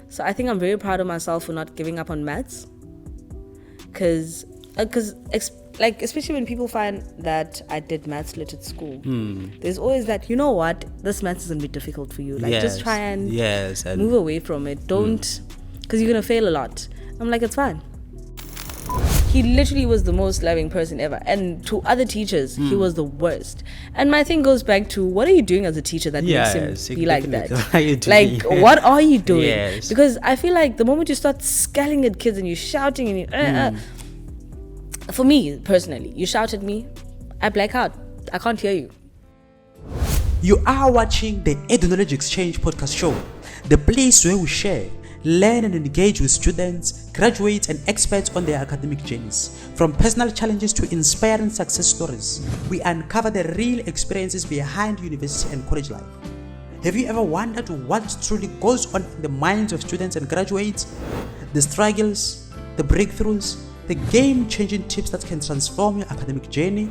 So I think I'm very proud of myself for not giving up on maths. Because especially when people find that I did maths lit at school, there's always that, you know what, this maths is going to be difficult for you. Like, just try and move away from it. Don't, because you're going to fail a lot. I'm like, it's fine. He literally was the most loving person ever. And to other teachers, he was the worst. And my thing goes back to, what are you doing as a teacher that makes him be like that? Like, what are you doing? Yes. Because I feel like the moment you start scaling at kids and you're shouting and you, for me personally, you shout at me, I black out. I can't hear you. You are watching the Edu-Knowledge Exchange Podcast show, the place where we share, learn and engage with students, graduates and experts on their academic journeys. From personal challenges to inspiring success stories, we uncover the real experiences behind university and college life. Have you ever wondered what truly goes on in the minds of students and graduates? The struggles, the breakthroughs, the game-changing tips that can transform your academic journey?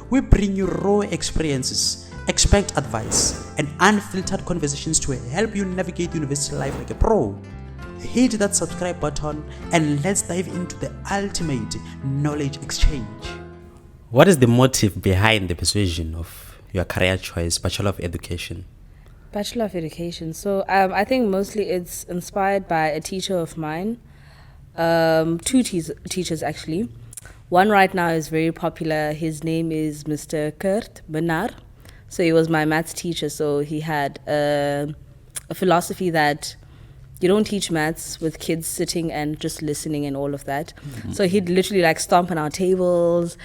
We bring you raw experiences, expert advice, and unfiltered conversations to help you navigate university life like a pro. Hit that subscribe button and let's dive into the ultimate knowledge exchange. What is the motive behind the persuasion of your career choice, Bachelor of Education? Bachelor of Education. So I think mostly it's inspired by a teacher of mine. Two teachers actually. One right now is very popular. His name is Mr. Kurt Benar. So he was my maths teacher. So he had a philosophy that you don't teach maths with kids sitting and just listening and all of that. So he'd literally like stomp on our tables,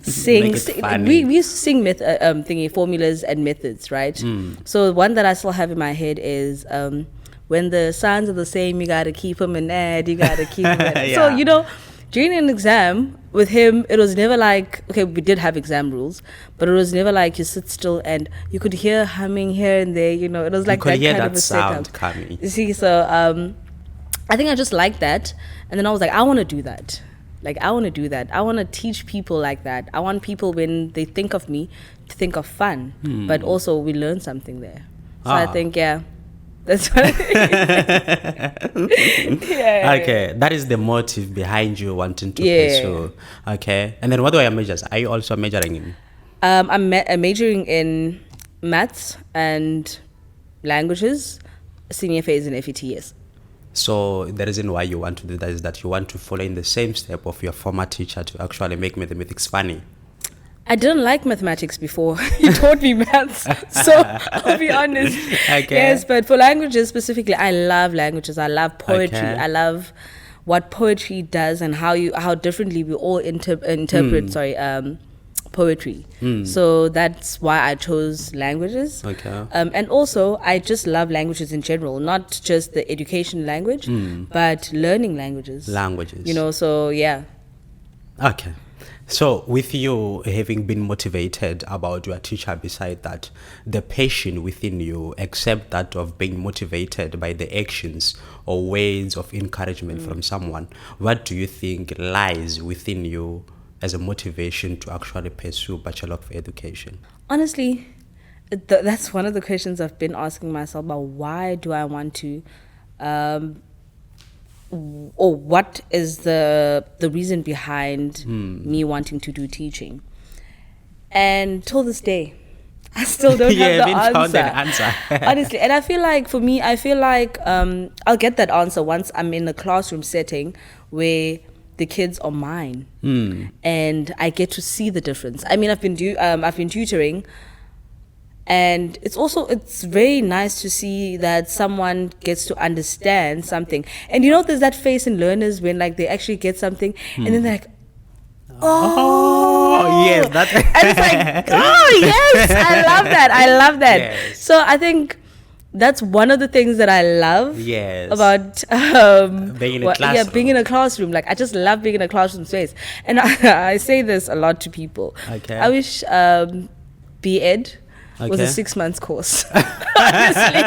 sing. We used to sing formulas and methods, right? So one that I still have in my head is when the signs are the same, you got to keep them and add, you got to keep them. So, during an exam with him, it was never like, okay, we did have exam rules, but it was never like you sit still and you could hear humming here and there, it was like that kind of a setup. Coming. You see, so I think I just liked that. And then I was like, I want to do that. I want to teach people like that. I want people, when they think of me, to think of fun, but also we learn something there. So I think, that's what I think. Okay, that is the motive behind you wanting to pursue. Okay, and then what are your majors? Are you also majoring in? I'm majoring in maths and languages, senior phase in FET, yes. So the reason why you want to do that is that you want to follow in the same step of your former teacher to actually make mathematics funny. I didn't like mathematics before. He taught me maths. So I'll be honest. Okay. Yes, but for languages specifically, I love languages. I love poetry. Okay. I love what poetry does and how differently we all interpret poetry. So that's why I chose languages. Okay. And also, I just love languages in general, not just the education language, but learning languages. So yeah. Okay. So with you having been motivated about your teacher, beside that, the passion within you, except that of being motivated by the actions or words of encouragement from someone, what do you think lies within you as a motivation to actually pursue Bachelor of Education? Honestly, that's one of the questions I've been asking myself about. Why do I want to... or what is the reason behind me wanting to do teaching? And till this day, I still don't have the answer. Honestly, and I feel like for me, I'll get that answer once I'm in a classroom setting where the kids are mine, and I get to see the difference. I mean, I've been tutoring. And it's very nice to see that someone gets to understand something. And there's that face in learners when they actually get something and then they're like, oh yes, and it's like, oh yes, I love that. Yes. So I think that's one of the things that I love about being in a classroom. Yeah, being in a classroom. I just love being in a classroom space. And I say this a lot to people. Okay. I wish B.Ed was a 6 months course. Honestly.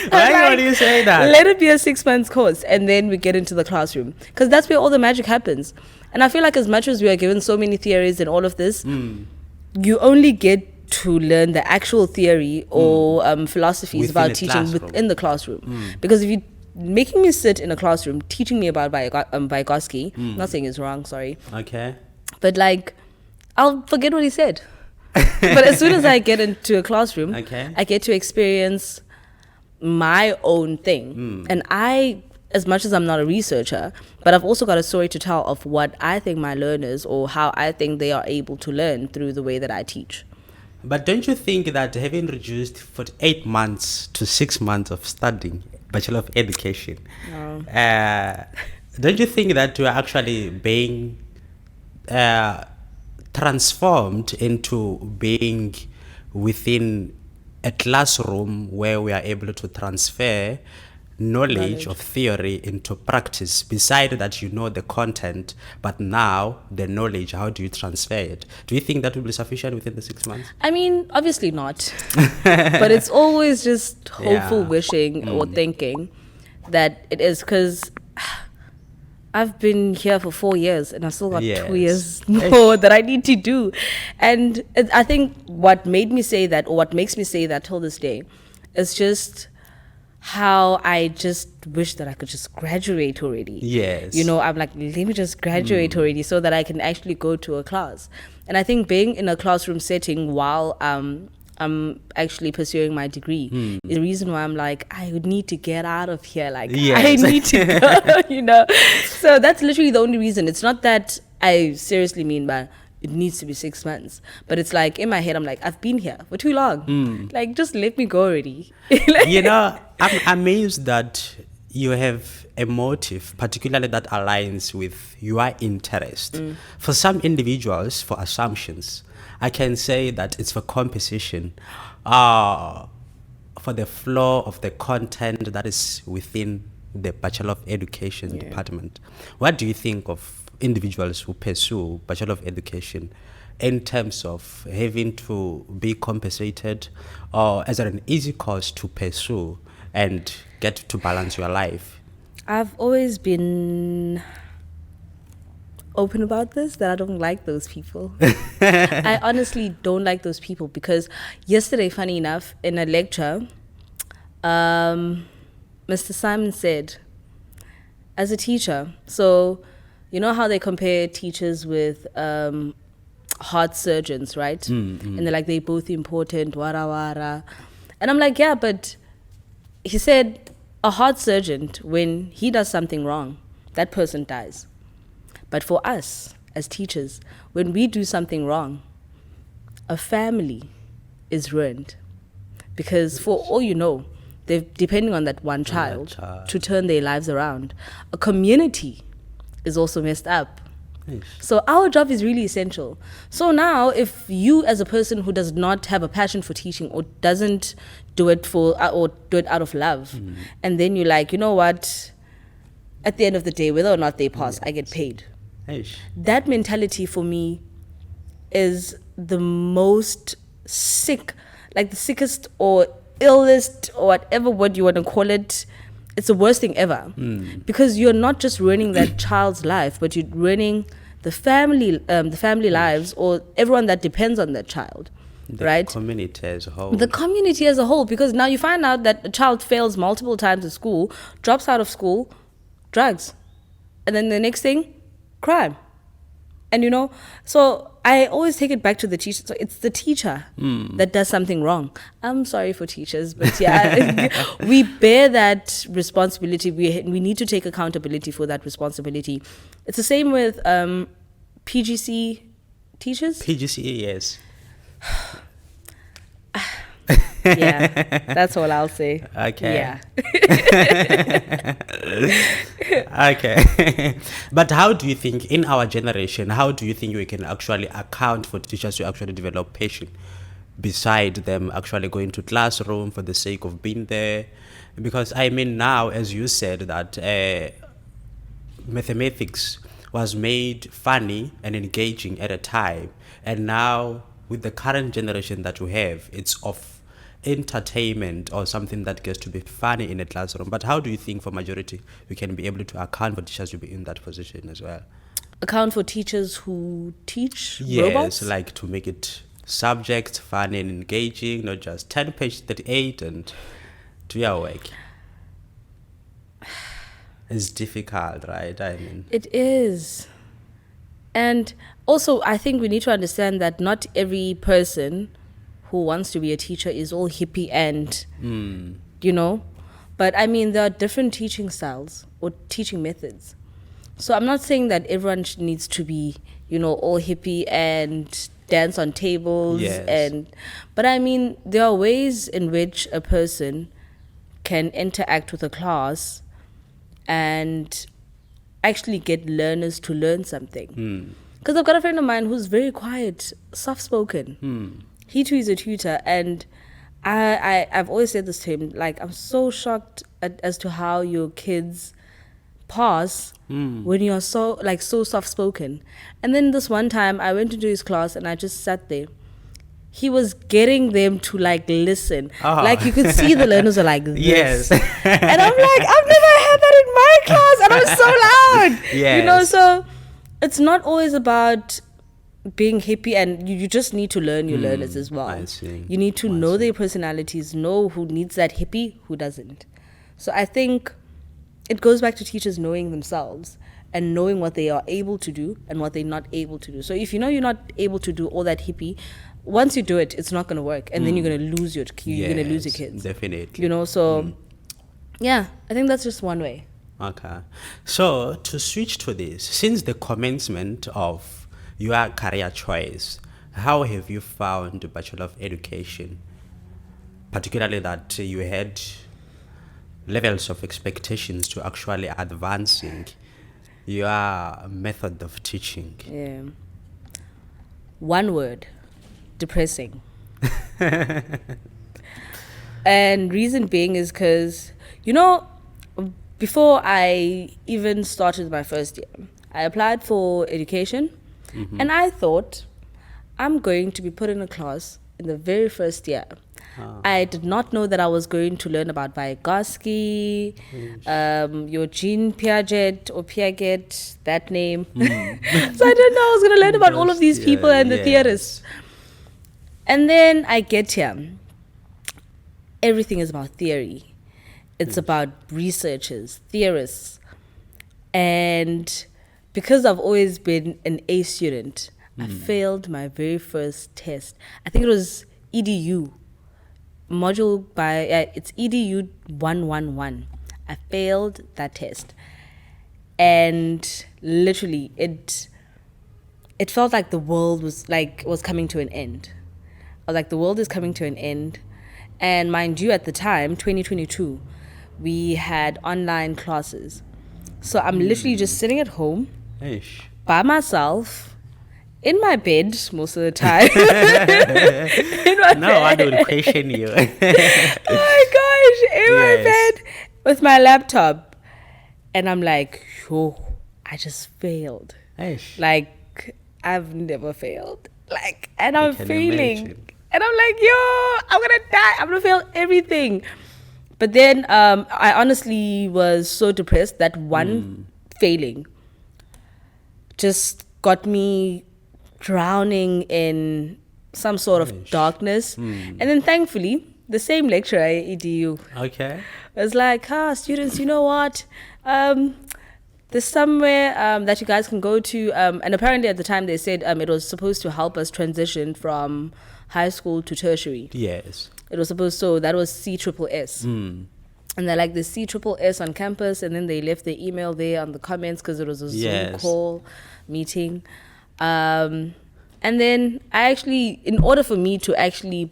Why do you say that? Let it be a 6 months course and then we get into the classroom. Because that's where all the magic happens. And I feel like as much as we are given so many theories and all of this, you only get to learn the actual theory or philosophies within about teaching within the classroom. Because if you making me sit in a classroom, teaching me about Vygotsky. Not saying it's wrong, sorry. Okay. But like, I'll forget what he said. But as soon as I get into a classroom, I get to experience my own thing. And as much as I'm not a researcher, but I've also got a story to tell of what I think my learners, or how I think they are able to learn through the way that I teach. But don't you think that having reduced for 8 months to 6 months of studying Bachelor of Education, don't you think that you are actually being transformed into being within a classroom where we are able to transfer knowledge of theory into practice, beside that you know the content, but now the knowledge, how do you transfer it? Do you think that will be sufficient within the 6 months? I mean, obviously not. But it's always just hopeful wishing or thinking that it is, because I've been here for 4 years and I've still got 2 years more that I need to do. And I think what made me say that, or what makes me say that till this day, is just how I just wish that I could just graduate already. Yes. You know, I'm like, let me just graduate already so that I can actually go to a class. And I think being in a classroom setting while I'm actually pursuing my degree is the reason why I'm like, I would need to get out of here. Like, I need to go, you know. So that's literally the only reason. It's not that I seriously mean by it needs to be 6 months. But it's like, in my head, I'm like, I've been here for too long. Like, just let me go already. You know, I'm amazed that you have a motive, particularly that aligns with your interest. For some individuals, for assumptions, I can say that it's for composition, for the flow of the content that is within the Bachelor of Education department. What do you think of individuals who pursue Bachelor of Education in terms of having to be compensated, or as an easy course to pursue and get to balance your life? I've always been open about this, that I don't like those people. I honestly don't like those people, because yesterday, funny enough, in a lecture, Mr. Simon said, as a teacher, so you know how they compare teachers with heart surgeons, right? And they're like, they're both important, wara wara. And I'm like, yeah, but he said a heart surgeon, when he does something wrong, that person dies. But for us as teachers, when we do something wrong, a family is ruined. Because for all you know, they're depending on that one child to turn their lives around. A community is also messed up. So our job is really essential. So now, if you as a person who does not have a passion for teaching, or doesn't do it or do it out of love, and then you're like, you know what, at the end of the day, whether or not they pass, I get paid. That mentality for me is the most sick, like the sickest or illest, or whatever word you want to call it. It's the worst thing ever, because you're not just ruining that child's life, but you're ruining the family lives, or everyone that depends on that child, right? The community as a whole. The community as a whole, because now you find out that a child fails multiple times at school, drops out of school, drugs, and then the next thing, crime. And you know, so I always take it back to the teacher. So it's the teacher that does something wrong. I'm sorry for teachers, but yeah, we bear that responsibility. We need to take accountability for that responsibility. It's the same with PGC teachers. PGCE, yes. Yeah, that's all I'll say. Okay. Yeah. Okay. But how do you think, in our generation, how do you think we can actually account for teachers to actually develop passion, beside them actually going to classroom for the sake of being there? Because I mean, now, as you said, that mathematics was made funny and engaging at a time, and now with the current generation that we have, it's of entertainment or something that gets to be funny in a classroom. But how do you think for majority we can be able to account for teachers to be in that position as well? Account for teachers who teach Yes, robots? like to make it subject funny and engaging, not just 10 page 38 and do your work. It's difficult, right? I mean, It is. And also, I think we need to understand that not every person who wants to be a teacher is all hippie and, you know. But I mean, there are different teaching styles or teaching methods. So I'm not saying that everyone needs to be, you know, all hippie and dance on tables. Yes. But I mean, there are ways in which a person can interact with a class and actually get learners to learn something. Because I've got a friend of mine who's very quiet, soft-spoken. He too is a tutor, and I've always said this to him, like, I'm so shocked as to how your kids pass when you're so soft-spoken. And then this one time, I went into his class, and I just sat there. He was getting them to like listen. Like you could see the learners are like this. Yes. And I'm like, I've never had that in my class, and I was so loud. Yes. You know, so it's not always about being hippie, and you just need to learn your learners as well. I see. You need to know their personalities, know who needs that hippie, who doesn't. So I think it goes back to teachers knowing themselves and knowing what they are able to do and what they're not able to do. So if you know you're not able to do all that hippie, once you do it, it's not going to work, and then you're going to lose your kids. Definitely. You know, so yeah, I think that's just one way. Okay. So to switch to this, since the commencement of your career choice, how have you found the Bachelor of Education? Particularly that you had levels of expectations to actually advancing your method of teaching. Yeah. One word: depressing. And reason being is because, you know, before I even started my first year, I applied for education, and I thought I'm going to be put in a class in the very first year. I did not know that I was going to learn about Vygotsky, Eugene Piaget or Piaget, that name. So I didn't know I was going to learn about all of these people and the theorists. And then I get here. Everything is about theory. It's about researchers, theorists. And because I've always been an A student, I failed my very first test. I think it was EDU. Module by, it's EDU 111. I failed that test. And literally, it felt like the world was coming to an end. I was like, the world is coming to an end. And mind you, at the time, 2022, we had online classes. So I'm literally just sitting at home by myself, in my bed most of the time. I don't question you. Oh my gosh, in my bed with my laptop. And I'm like, yo, I just failed. Like, I've never failed. Like, and I'm failing. Imagine. And I'm like, yo, I'm going to die. I'm going to fail everything. But then I honestly was so depressed that one failing just got me drowning in some sort of darkness. And then thankfully, the same lecturer at EDU was like, students, you know what? There's somewhere that you guys can go to. And apparently at the time they said it was supposed to help us transition from high school to tertiary. Yes. It was supposed, so that was CSSS. And they're like, the CSSS on campus, and then they left the email there on the comments because it was a Zoom call meeting. And then I actually, in order for me to actually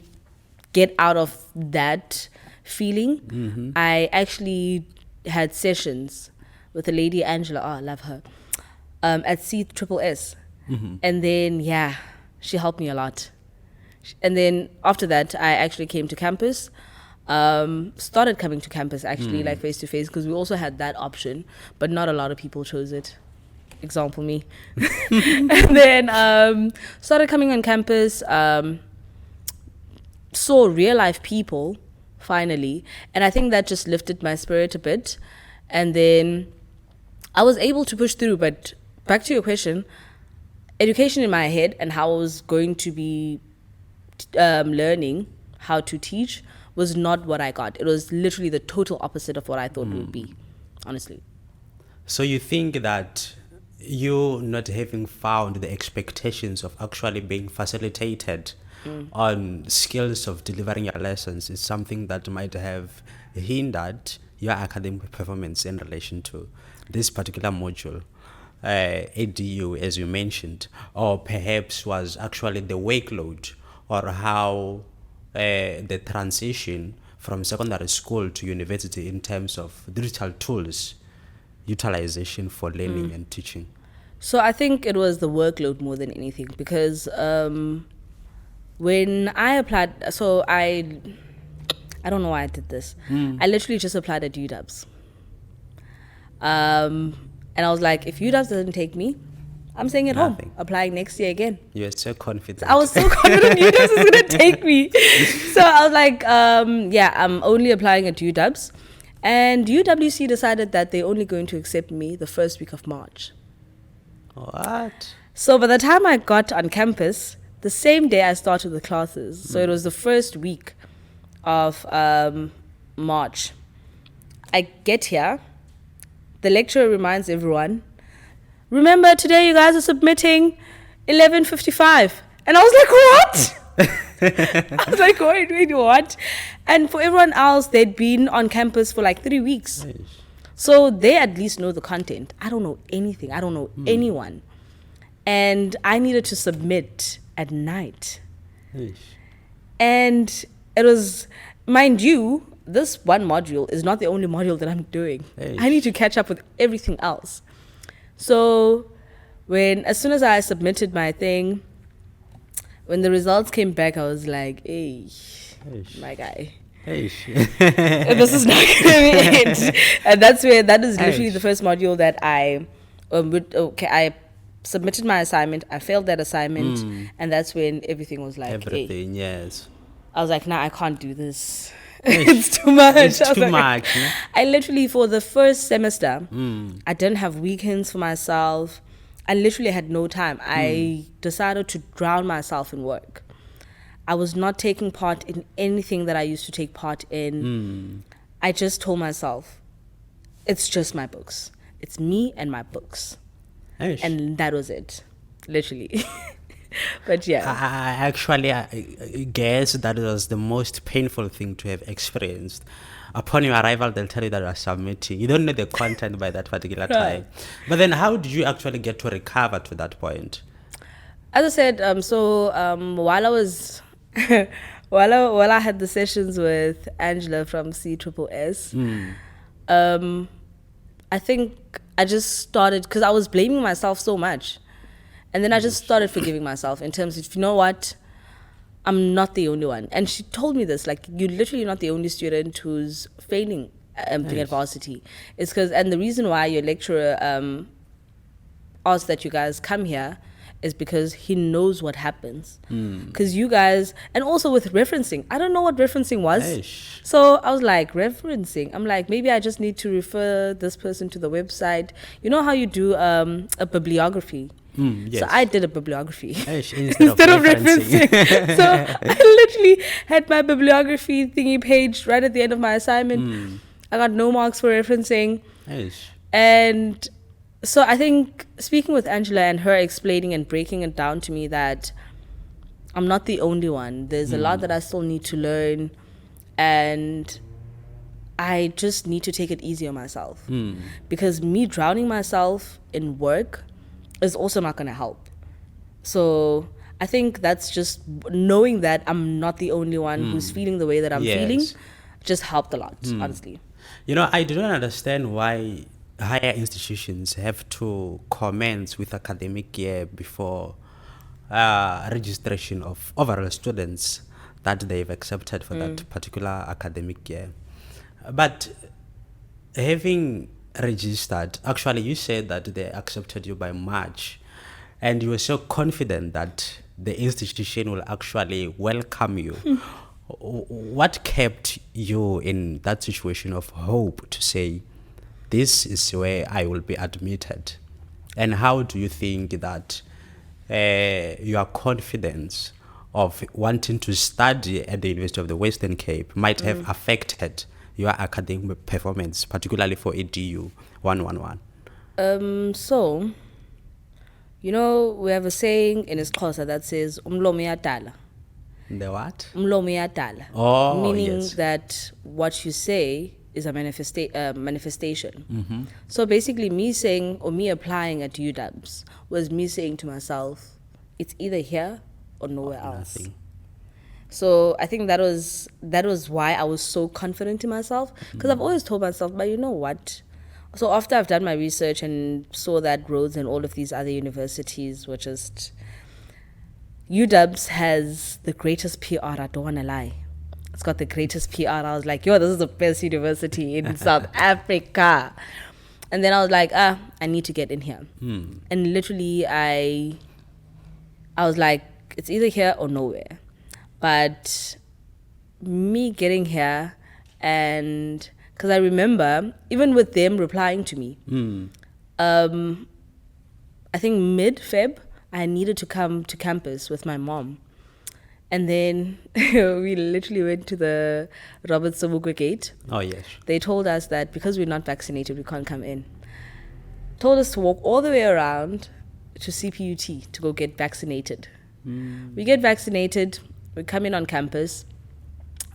get out of that feeling, I actually had sessions with a lady, Angela, I love her, at CSSS. And then, she helped me a lot. And then after that, I actually came to campus, started coming to campus actually, like face to face, because we also had that option, but not a lot of people chose it. Example me. And then started coming on campus, saw real life people finally, and I think that just lifted my spirit a bit. And then I was able to push through. But back to your question, education in my head and how I was going to be learning how to teach was not what I got. It was literally the total opposite of what I thought it would be, honestly. So you think that you not having found the expectations of actually being facilitated on skills of delivering your lessons is something that might have hindered your academic performance in relation to this particular module, ADU, as you mentioned, or perhaps was actually the workload or how the transition from secondary school to university in terms of digital tools utilization for learning and teaching? So I think it was the workload more than anything, because when I applied, so I don't know why I did this. I literally just applied at UW's. And I was like, if UW's doesn't take me, I'm staying at Nothing. home, applying next year again. You were so confident. I was so confident UW's is going to take me. So I was like, I'm only applying at UW's. And UWC decided that they're only going to accept me the first week of March. What? So by the time I got on campus, the same day I started the classes. So it was the first week of March. I get here. The lecturer reminds everyone, remember, today you guys are submitting 11:55. And I was like, what? I was like, wait, what? And for everyone else, they'd been on campus for like 3 weeks. Nice. So they at least know the content. I don't know anything. I don't know anyone. And I needed to submit at night. Nice. And it was, mind you, this one module is not the only module that I'm doing. Hey. I need to catch up with everything else. So as soon as I submitted my thing, when the results came back, I was like, hey, my guy, Hey. this is not going to be it. And that is literally the first module that I submitted my assignment. I failed that assignment. And that's when everything was like, Everything, hey. yes. I was like, nah, I can't do this. It's too much. It's I was too like, much. Yeah? I literally, for the first semester, I didn't have weekends for myself. I literally had no time. I decided to drown myself in work. I was not taking part in anything that I used to take part in. I just told myself, it's just my books. It's me and my books. Nice. And that was it. Literally. But yeah. I actually guess that was the most painful thing to have experienced. Upon your arrival, they'll tell you that you are submitting. You don't know the content by that particular time. But then how did you actually get to recover to that point? As I said, while I was... while I had the sessions with Angela from CSSS, I think I just started, because I was blaming myself so much. And then I just started forgiving myself in terms of, you know what, I'm not the only one. And she told me this, like, you're literally not the only student who's failing being at varsity. It's because, and the reason why your lecturer asked that you guys come here is because he knows what happens. Because you guys, and also with referencing, I don't know what referencing was. Eish. So I was like, referencing? I'm like, maybe I just need to refer this person to the website. You know how you do a bibliography? Yes. So I did a bibliography Eish, instead of referencing. So I literally had my bibliography thingy page right at the end of my assignment. I got no marks for referencing. Eish. And so I think speaking with Angela and her explaining and breaking it down to me that I'm not the only one. There's a lot that I still need to learn, and I just need to take it easy on myself. Because me drowning myself in work is also not going to help. So I think that's just knowing that I'm not the only one who's feeling the way that I'm feeling just helped a lot, honestly. You know, I do not understand why higher institutions have to commence with academic year before registration of overall students that they've accepted for that particular academic year. But having registered, actually you said that they accepted you by March, and you were so confident that the institution will actually welcome you. What kept you in that situation of hope to say, this is where I will be admitted? And how do you think that your confidence of wanting to study at the University of the Western Cape might have affected your academic performance, particularly for EDU 111? So, you know, we have a saying in isiXhosa that says umlomo uyadala. The what? Umlomo uyadala. Oh, Meaning yes. that what you say is a manifestation. So basically me saying or me applying at UWs was me saying to myself, it's either here or nowhere else. Nothing. So I think that was why I was so confident in myself, because I've always told myself, but you know what? So after I've done my research and saw that Rhodes and all of these other universities were just, UWs has the greatest PR, I don't want to lie. It's got the greatest PR. I was like, yo, this is the best university in South Africa. And then I was like, I need to get in here. And literally I was like, it's either here or nowhere. But me getting here, and because I remember even with them replying to me, I think mid-Feb, I needed to come to campus with my mom. And then we literally went to the Robert Sobukwe gate. Oh, yes. They told us that because we're not vaccinated, we can't come in. Told us to walk all the way around to CPUT to go get vaccinated. We get vaccinated. We come in on campus.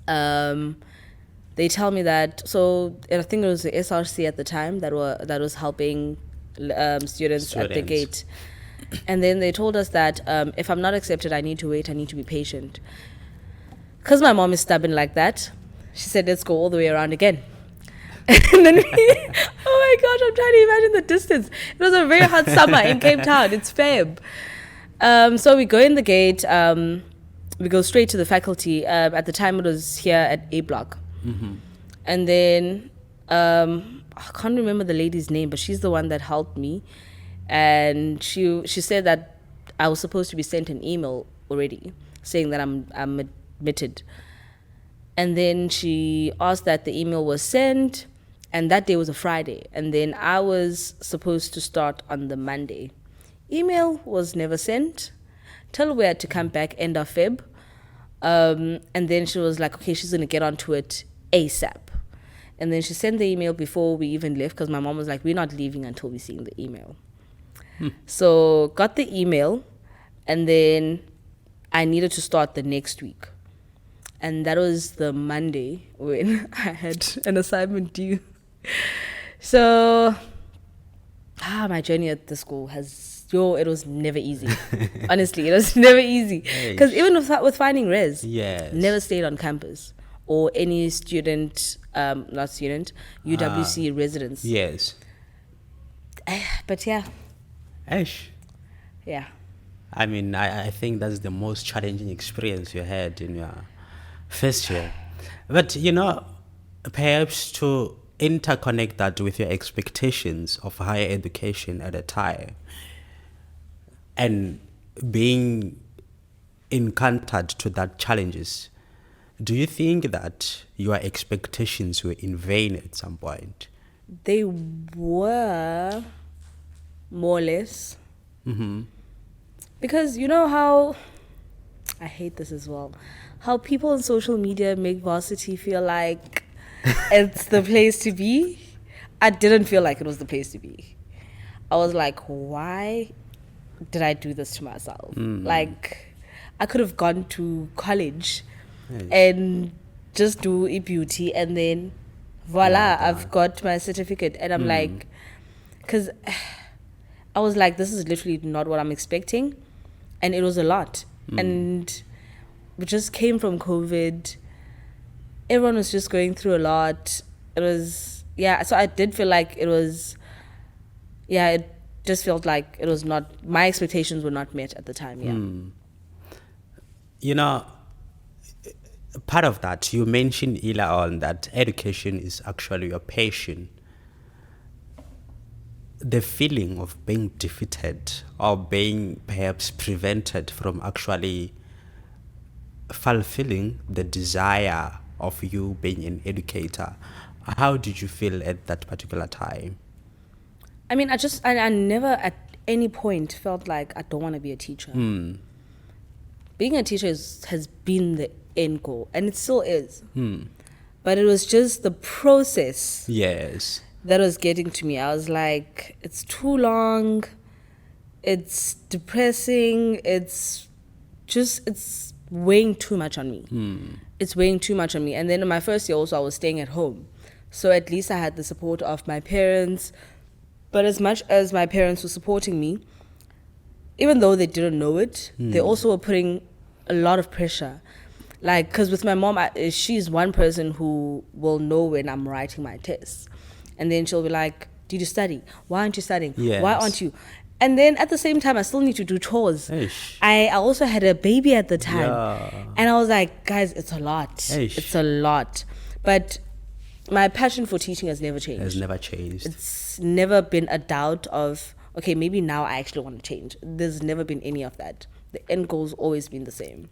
They tell me that, so I think it was the SRC at the time that was helping students at the gate. And then they told us that if I'm not accepted, I need to wait, I need to be patient. Because my mom is stubborn like that, she said, let's go all the way around again. And then oh my gosh, I'm trying to imagine the distance. It was a very hot summer in Cape Town. It's Feb. So we go in the gate. We go straight to the faculty. At the time, it was here at A block. And then I can't remember the lady's name, but she's the one that helped me. And she said that I was supposed to be sent an email already saying that I'm admitted. And then she asked that the email was sent, and that day was a Friday. And then I was supposed to start on the Monday. Email was never sent till we had to come back end of Feb. And then she was like, okay, she's going to get onto it ASAP. And then she sent the email before we even left, because my mom was like, we're not leaving until we see the email. So got the email, and then I needed to start the next week. And that was the Monday when I had an assignment due. So my journey at the school it was never easy. Honestly, it was never easy. Because even with finding res, never stayed on campus or any student, UWC residence. Yes. But yeah. Ash. Yeah. I mean, I think that's the most challenging experience you had in your first year. But, perhaps to interconnect that with your expectations of higher education at a time and being encountered to that challenges, do you think that your expectations were in vain at some point? They were, more or less. Because you know how, I hate this as well, how people on social media make varsity feel like it's the place to be. I didn't feel like it was the place to be. I was like, why did I do this to myself? Like, I could have gone to college and just do EP18 and then voila, I've got my certificate. And I'm like, because I was like, this is literally not what I'm expecting. And it was a lot. And we just came from COVID. Everyone was just going through a lot. It was, so I did feel like it was, it just felt like it was not, my expectations were not met at the time, Part of that, you mentioned earlier on that education is actually your passion. The feeling of being defeated or being perhaps prevented from actually fulfilling the desire of you being an educator, how did you feel at that particular time? I mean, I never at any point felt like I don't want to be a teacher. Being a teacher has been the end goal, and it still is. But it was just the process that was getting to me. I was like, it's too long, it's depressing, it's weighing too much on me. It's weighing too much on me. And then in my first year also, I was staying at home. So at least I had the support of my parents. But as much as my parents were supporting me, even though they didn't know it, they also were putting a lot of pressure. Like, because with my mom, she's one person who will know when I'm writing my tests. And then she'll be like, did you study? Why aren't you studying? Yes. Why aren't you? And then at the same time, I still need to do chores. Eish. I also had a baby at the time. Yeah. And I was like, guys, it's a lot. Eish. It's a lot. But my passion for teaching has never changed. Has never changed. It's never been a doubt of, okay, maybe now I actually want to change. There's never been any of that. The end goal's always been the same.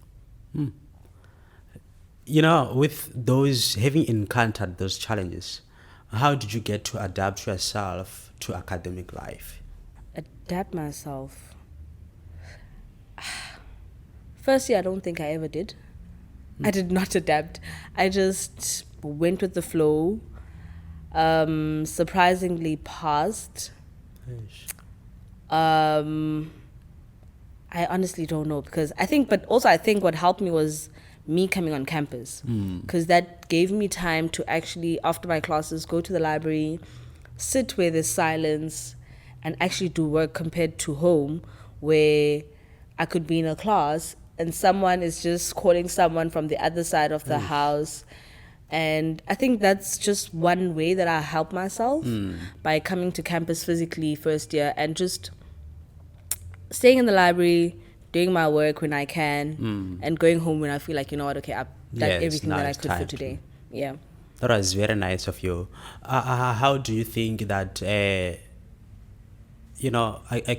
You know, with those, having encountered those challenges, how did you get to adapt yourself to academic life? Adapt myself. Firstly, I don't think I ever did. I did not adapt. I just went with the flow. Surprisingly passed. I honestly don't know, because I think what helped me was me coming on campus, because that gave me time to actually, after my classes, go to the library, sit where there's silence, and actually do work, compared to home, where I could be in a class and someone is just calling someone from the other side of the house. And I think that's just one way that I help myself, by coming to campus physically first year and just staying in the library, doing my work when I can, and going home when I feel like, you know what, okay, I've done everything that I could for today. Yeah. That was very nice of you. How do you think that, I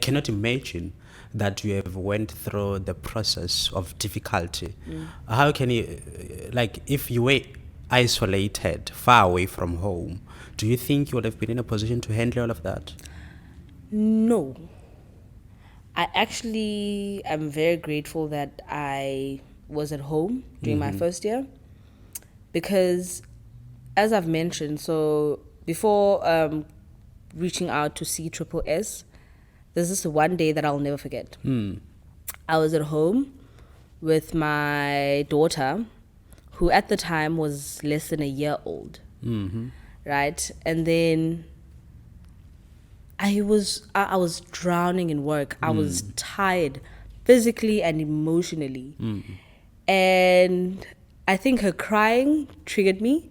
cannot imagine that you have went through the process of difficulty. How can you, if you were isolated, far away from home, do you think you would have been in a position to handle all of that? No. I actually am very grateful that I was at home during my first year, because as I've mentioned, so before reaching out to CSSS, there's this one day that I'll never forget. I was at home with my daughter, who at the time was less than a year old, right? And then I was drowning in work. I was tired physically and emotionally. And I think her crying triggered me,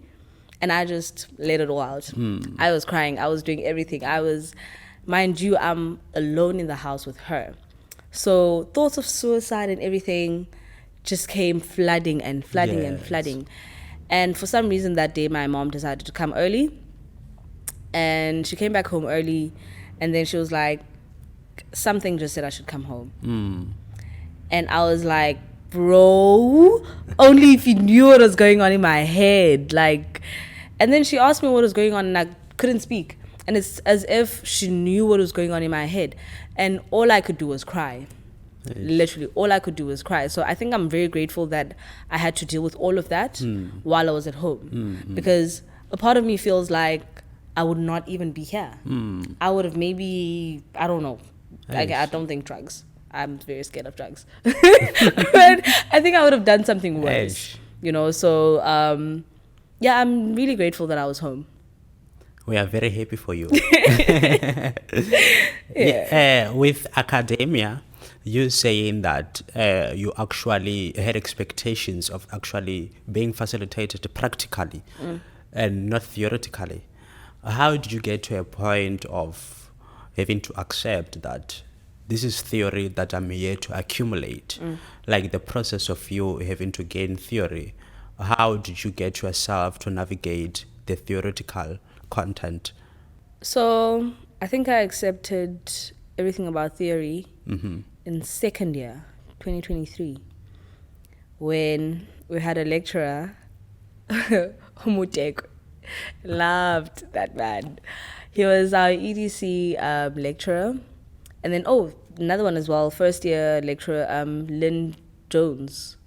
and I just let it all out. I was crying. I was doing everything. Mind you, I'm alone in the house with her. So thoughts of suicide and everything just came flooding and flooding and flooding. And for some reason that day, my mom decided to come early. And she came back home early, and then she was like, something just said I should come home. And I was like, bro, only if you knew what was going on in my head. And then she asked me what was going on, and I couldn't speak. And it's as if she knew what was going on in my head. And all I could do was cry. Literally, all I could do was cry. So I think I'm very grateful that I had to deal with all of that while I was at home. Because a part of me feels like I would not even be here. I would have maybe, I don't know. I don't think drugs. I'm very scared of drugs. But I think I would have done something worse. So yeah, I'm really grateful that I was home. We are very happy for you. With academia, you saying that you actually had expectations of actually being facilitated practically and not theoretically. How did you get to a point of having to accept that this is theory that I'm here to accumulate? Like the process of you having to gain theory. How did you get yourself to navigate the theoretical content? So I think I accepted everything about theory in second year, 2023, when we had a lecturer, Umutek. Loved that man. He was our EDC lecturer. And then, another one as well, first year lecturer, Lynn Jones.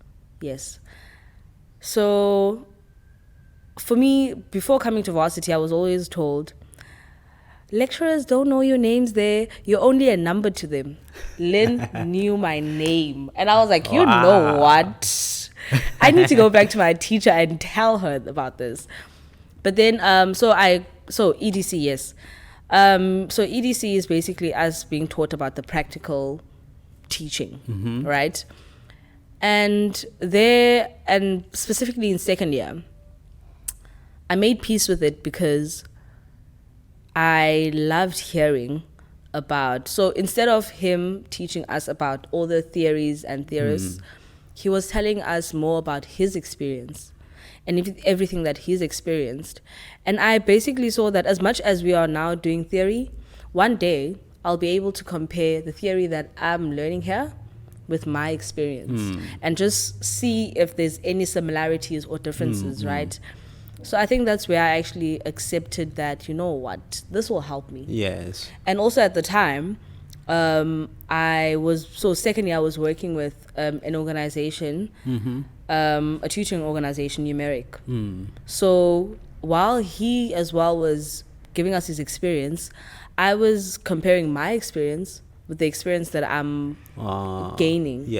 Yes. So for me, before coming to varsity, I was always told, lecturers don't know your names there. You're only a number to them. Lynn knew my name. And I was like, you know what? I need to go back to my teacher and tell her about this. But then, so EDC, yes. So EDC is basically us being taught about the practical teaching, right? And specifically in second year, I made peace with it because I loved hearing about, so instead of him teaching us about all the theories and theorists, he was telling us more about his experience and everything that he's experienced. And I basically saw that as much as we are now doing theory, one day I'll be able to compare the theory that I'm learning here with my experience and just see if there's any similarities or differences, right? So I think that's where I actually accepted that, you know what, this will help me. Yes. And also at the time, second year I was working with an organization, a tutoring organization, Numeric. So while he as well was giving us his experience, I was comparing my experience with the experience that I'm gaining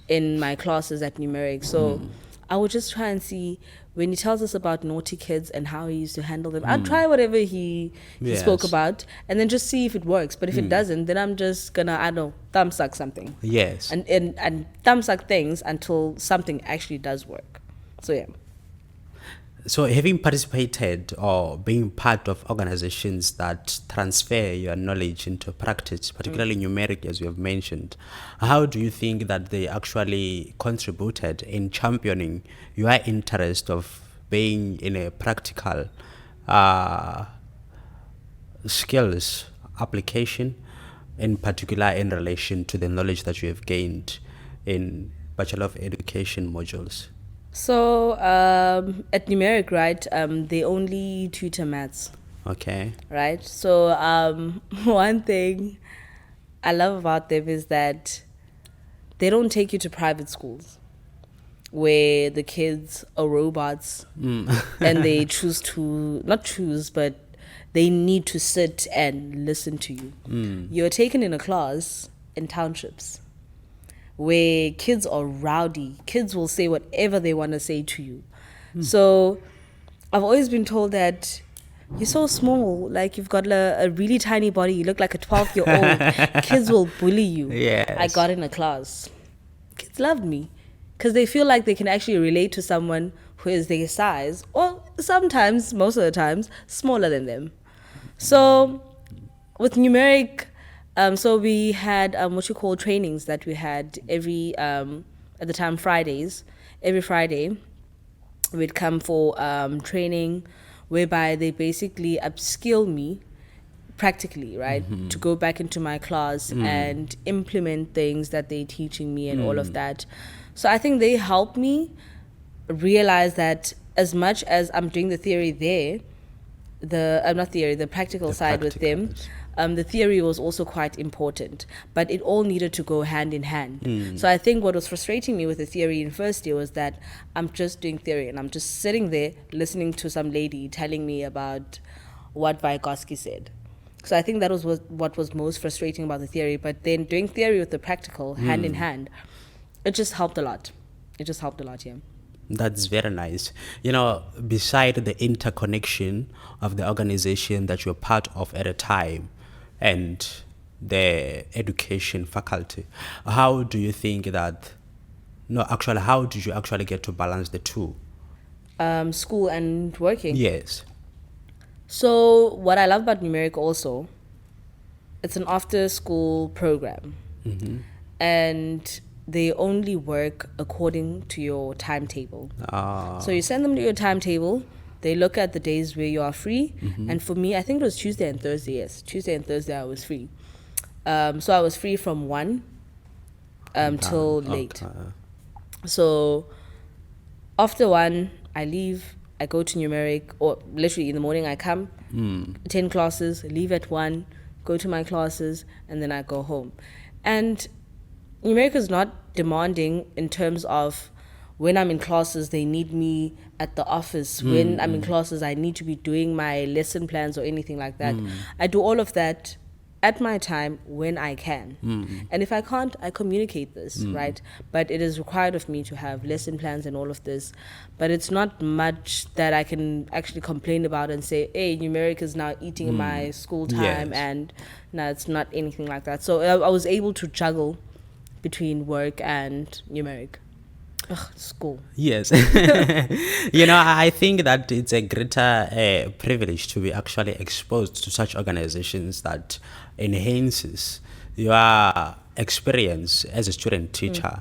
in my classes at Numeric. So I would just try and see, when he tells us about naughty kids and how he used to handle them, I'd try whatever he spoke about and then just see if it works. But if it doesn't, then I'm just gonna, I don't know, thumb suck something. Yes. And thumb suck things until something actually does work. So yeah. So having participated or being part of organizations that transfer your knowledge into practice, particularly numeric, as you have mentioned, how do you think that they actually contributed in championing your interest of being in a practical skills application, in particular in relation to the knowledge that you have gained in Bachelor of Education modules? So at Numeric, right, they only tutor maths. Okay. Right? So one thing I love about them is that they don't take you to private schools where the kids are robots and they but they need to sit and listen to you. You're taken in a class in townships where kids are rowdy. Kids will say whatever they want to say to you. So I've always been told that you're so small, like you've got a really tiny body, you look like a 12-year-old. Kids will bully you. Yes. I got in a class. Kids loved me because they feel like they can actually relate to someone who is their size, or sometimes, most of the times, smaller than them. So with Numeric, so we had what you call trainings that we had every, at the time, Fridays. Every Friday, we'd come for training whereby they basically upskill me practically, right? To go back into my class and implement things that they're teaching me and all of that. So I think they help me realize that as much as I'm doing the theory there, the practical side with them, the theory was also quite important, but it all needed to go hand in hand. So I think what was frustrating me with the theory in first year was that I'm just doing theory and I'm just sitting there listening to some lady telling me about what Vygotsky said. So I think that was what was most frustrating about the theory. But then doing theory with the practical hand in hand, it just helped a lot. Yeah. That's very nice. You know, beside the interconnection of the organization that you're part of at a time and the education faculty, how do you think that, how did you actually get to balance the two? School and working? Yes. So what I love about Numeric also, it's an after-school program. And they only work according to your timetable. So you send them to your timetable, they look at the days where you are free, and for me, I think it was Tuesday and Thursday, yes. Tuesday and Thursday I was free. So I was free from 1 till late. So after 1, I leave, I go to Numeric, or literally in the morning I come, attend classes, leave at 1, go to my classes, and then I go home. And Numeric is not demanding in terms of when I'm in classes, they need me at the office. When I'm in classes, I need to be doing my lesson plans or anything like that. I do all of that at my time when I can. And if I can't, I communicate this, right? But it is required of me to have lesson plans and all of this. But it's not much that I can actually complain about and say, hey, numeric is now eating my school time. And no, it's not anything like that. So I was able to juggle between work and numeric. Ugh, school. Yes. I think that it's a greater privilege to be actually exposed to such organizations that enhances your experience as a student teacher.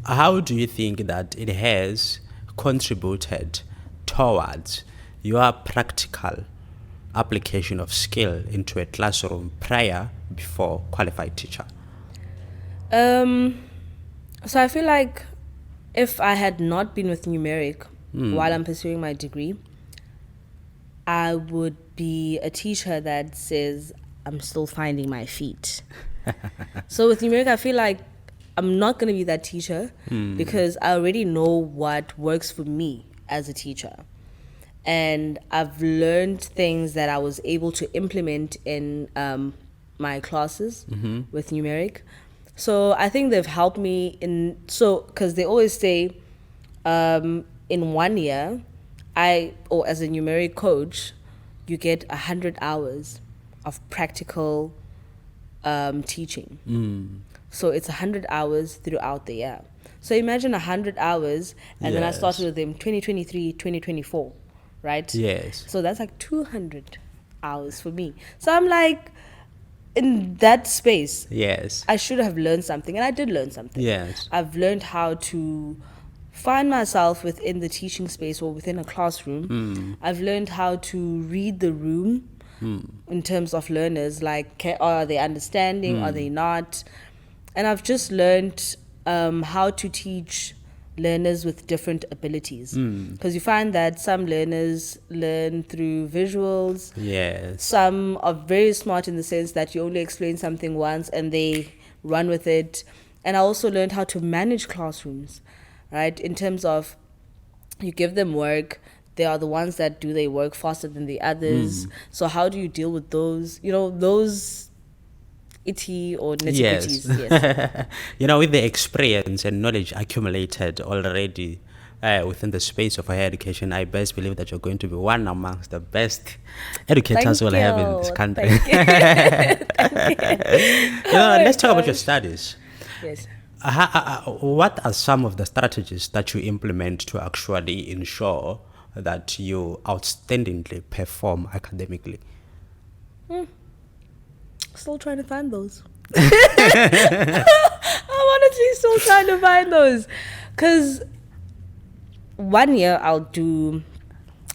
How do you think that it has contributed towards your practical application of skill into a classroom before qualified teacher? So I feel like if I had not been with numeric while I'm pursuing my degree, I would be a teacher that says, I'm still finding my feet. So with numeric, I feel like I'm not going to be that teacher because I already know what works for me as a teacher. And I've learned things that I was able to implement in my classes with numeric. So I think they've helped me because they always say in 1 year, as a numeric coach, you get 100 hours of practical teaching. So it's 100 hours throughout the year. So imagine 100 hours, and then I started with them 2023, 2024, right? Yes. So that's like 200 hours for me. So I'm like, in that space, yes, I should have learned something, and I did learn something. Yes. I've learned how to find myself within the teaching space or within a classroom. I've learned how to read the room in terms of learners, like are they understanding, are they not? And I've just learned how to teach learners with different abilities, because you find that some learners learn through visuals. Yes. Some are very smart in the sense that you only explain something once and they run with it. And I also learned how to manage classrooms, right? In terms of you give them work, they are the ones that do their work faster than the others. So how do you deal with those, those itty or nitty-gritties? Yes. With the experience and knowledge accumulated already within the space of higher education, I best believe that you're going to be one amongst the best educators we'll have in this country. Let's talk about your studies. Yes. What are some of the strategies that you implement to actually ensure that you outstandingly perform academically? Still trying to find those. I'm honestly still trying to find those. Because 1 year I'll do,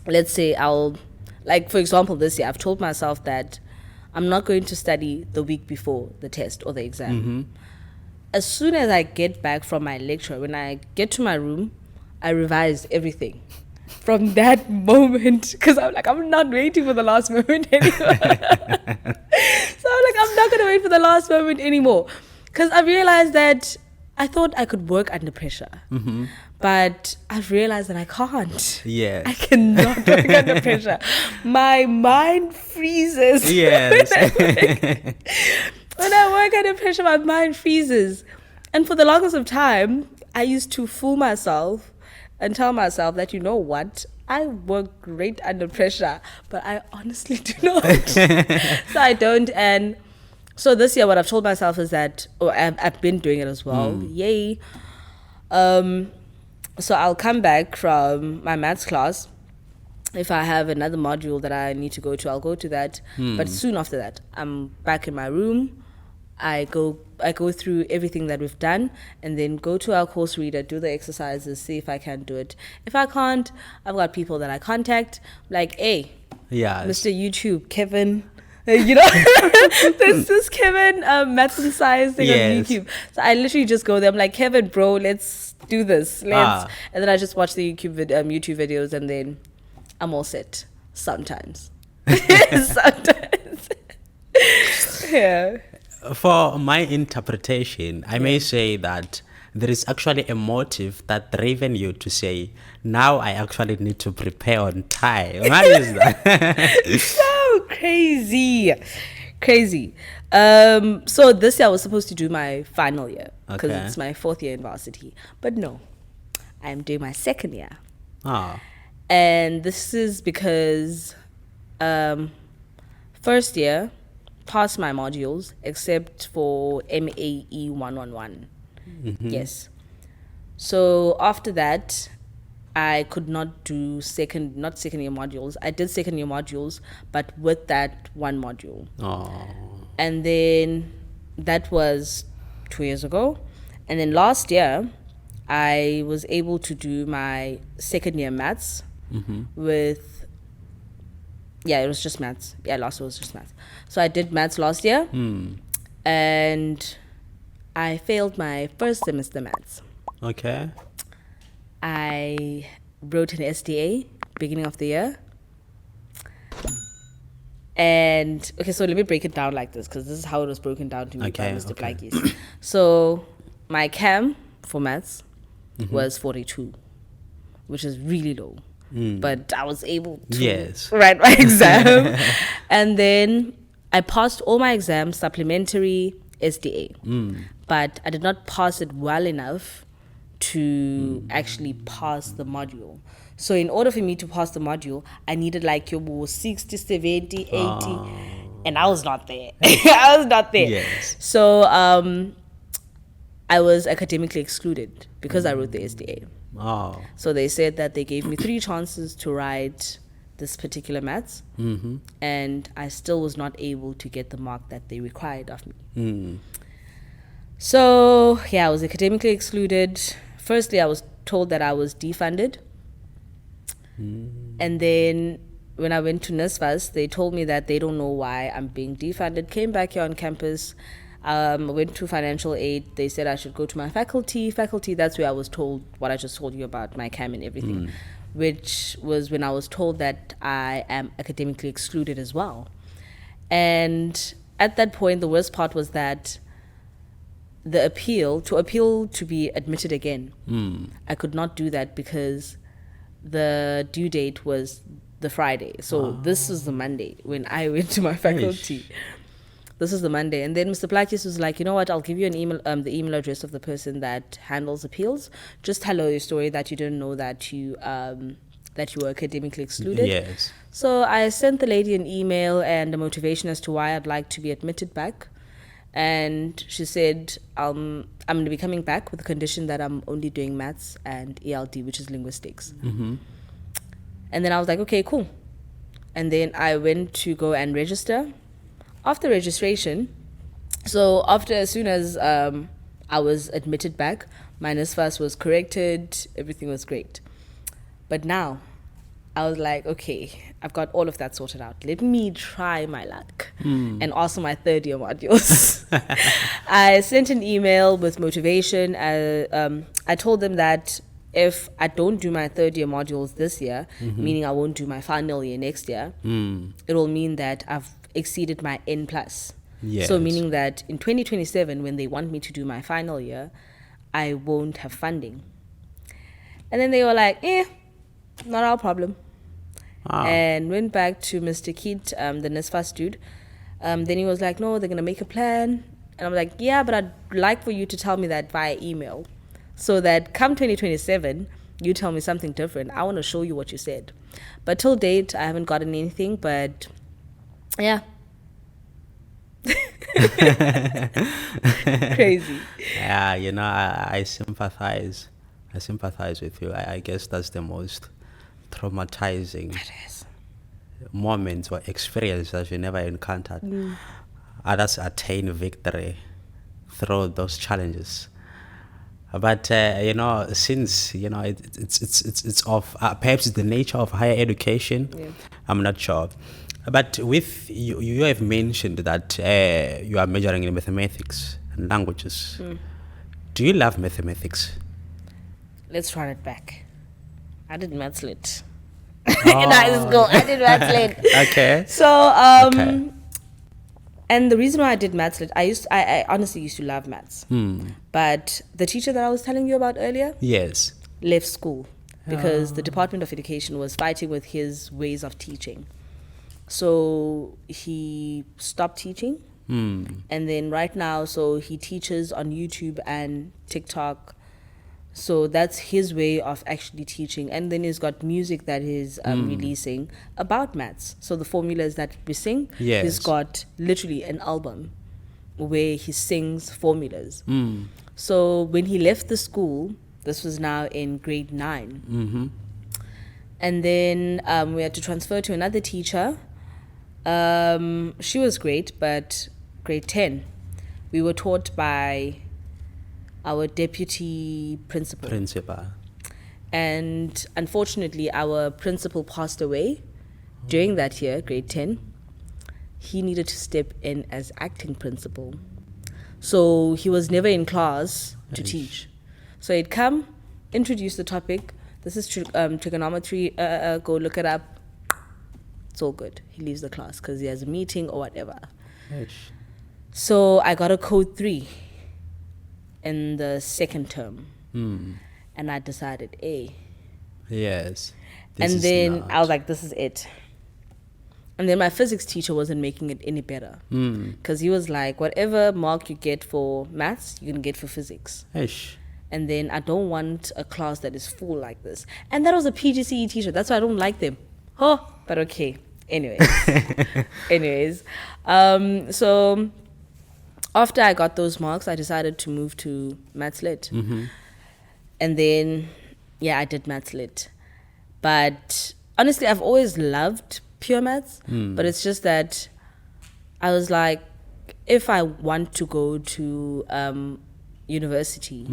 let's say for example, this year I've told myself that I'm not going to study the week before the test or the exam. As soon as I get back from my lecture, when I get to my room, I revise everything. From that moment, because I'm like, I'm not waiting for the last moment anymore. So I'm like, I'm not going to wait for the last moment anymore. Because I realized that I thought I could work under pressure. But I've realized that I can't. Yes. I cannot work under pressure. My mind freezes. Yes. When I work under pressure, my mind freezes. And for the longest of time, I used to fool myself and tell myself that, you know what, I work great under pressure, but I honestly do not. So I don't. And so this year, what I've told myself is that, I've been doing it as well. Yay. So I'll come back from my maths class. If I have another module that I need to go to, I'll go to that. But soon after that, I'm back in my room. I go through everything that we've done and then go to our course reader, do the exercises, see if I can do it. If I can't, I've got people that I contact, like, hey, Mr. YouTube, Kevin, there's this Kevin Maths and Science thing on YouTube. So I literally just go there, I'm like, Kevin, bro, let's do this. And then I just watch the YouTube videos and then I'm all set. Sometimes. Sometimes. Yeah. For my interpretation, I may say that there is actually a motive that driven you to say, now I actually need to prepare on time. What is that? So crazy. So this year I was supposed to do my final year because Okay. it's my 4th year in varsity, but no, I'm doing my 2nd year. Oh, And this is because first year passed my modules except for MAE 111. Yes. So after that, I could not do second year modules. I did second year modules, but with that one module. oh, And then that was 2 years ago. And then last year, I was able to do my second year maths with, it was just maths. Yeah, last year was just maths. So I did maths last year and I failed my first semester maths. okay. I wrote an SDA beginning of the year. And okay, so let me break it down like this because this is how it was broken down to me by Mr. Blackies. So my CAM for maths was 42, which is really low. But I was able to write my exam. And then I passed all my exams, supplementary, SDA. But I did not pass it well enough to actually pass the module. So in order for me to pass the module, I needed like 60, 70, 80. And I was not there. I was not there. Yes. So I was academically excluded because I wrote the SDA. Oh, So they said that they gave me 3 chances to write this particular maths. And I still was not able to get the mark that they required of me. So yeah, I was academically excluded. Firstly, I was told that I was defunded. And then when I went to NSFAS, they told me that they don't know why I'm being defunded. Came back here on campus, went to financial aid. They said I should go to my faculty. That's where I was told what I just told you about my CAM and everything, which was when I was told that I am academically excluded as well. And at that point, the worst part was that the appeal to be admitted again, I could not do that because the due date was the Friday. So this was the Monday when I went to my faculty. This is the Monday. And then Mr. Blackies was like, you know what, I'll give you an email, the email address of the person that handles appeals. Just tell her your story that you didn't know that you were academically excluded. yes. So I sent the lady an email and a motivation as to why I'd like to be admitted back. And she said, I'm going to be coming back with the condition that I'm only doing maths and ELD, which is linguistics. And then I was like, okay, cool. And then I went to go and register. After registration, as soon as I was admitted back, my NSFAS was corrected, everything was great. But now, I was like, okay, I've got all of that sorted out. Let me try my luck. And also my 3rd year modules. I sent an email with motivation. I told them that if I don't do my 3rd year modules this year, meaning I won't do my final year next year, it will mean that I've exceeded my N+. Yes. So meaning that in 2027, when they want me to do my final year, I won't have funding. And then they were like, not our problem. And went back to Mr. Keat, the NSFAS dude. Then he was like, no, they're going to make a plan. And I'm like, yeah, but I'd like for you to tell me that via email so that come 2027, you tell me something different. I want to show you what you said. But till date, I haven't gotten anything, but yeah. Crazy. Yeah, I sympathize. I sympathize with you. I guess that's the most traumatizing moments or experience that you never encountered. Others attain victory through those challenges. But since it's of perhaps it's the nature of higher education, I'm not sure. But with you have mentioned that you are majoring in mathematics and languages. Do you love mathematics? Let's run it back. I did maths lit. In high school, I did maths lit. Okay. So, And the reason why I did maths lit, I honestly used to love maths. But the teacher that I was telling you about earlier Yes. left school because the Department of Education was fighting with his ways of teaching. So he stopped teaching. And then right now, so he teaches on YouTube and TikTok. So that's his way of actually teaching. And then he's got music that he's releasing about maths. So the formulas that we sing, Yes. he's got literally an album where he sings formulas. So when he left the school, this was now in grade 9. And then we had to transfer to another teacher. She was great, but grade 10, we were taught by our deputy principal. And unfortunately, our principal passed away during that year, grade 10. He needed to step in as acting principal. So he was never in class to teach. So he'd come, introduce the topic. This is trigonometry. Go look it up. It's all good. He leaves the class because he has a meeting or whatever. So I got a code 3 in the second term. And I decided A. Yes. And then I was like, this is it. And then my physics teacher wasn't making it any better. Because he was like, whatever mark you get for maths, you can get for physics. And then I don't want a class that is full like this. And that was a PGCE teacher. That's why I don't like them. But okay. Anyways. So after I got those marks, I decided to move to Maths Lit. And then, I did Maths Lit. But honestly, I've always loved pure maths. But it's just that I was like, if I want to go to university,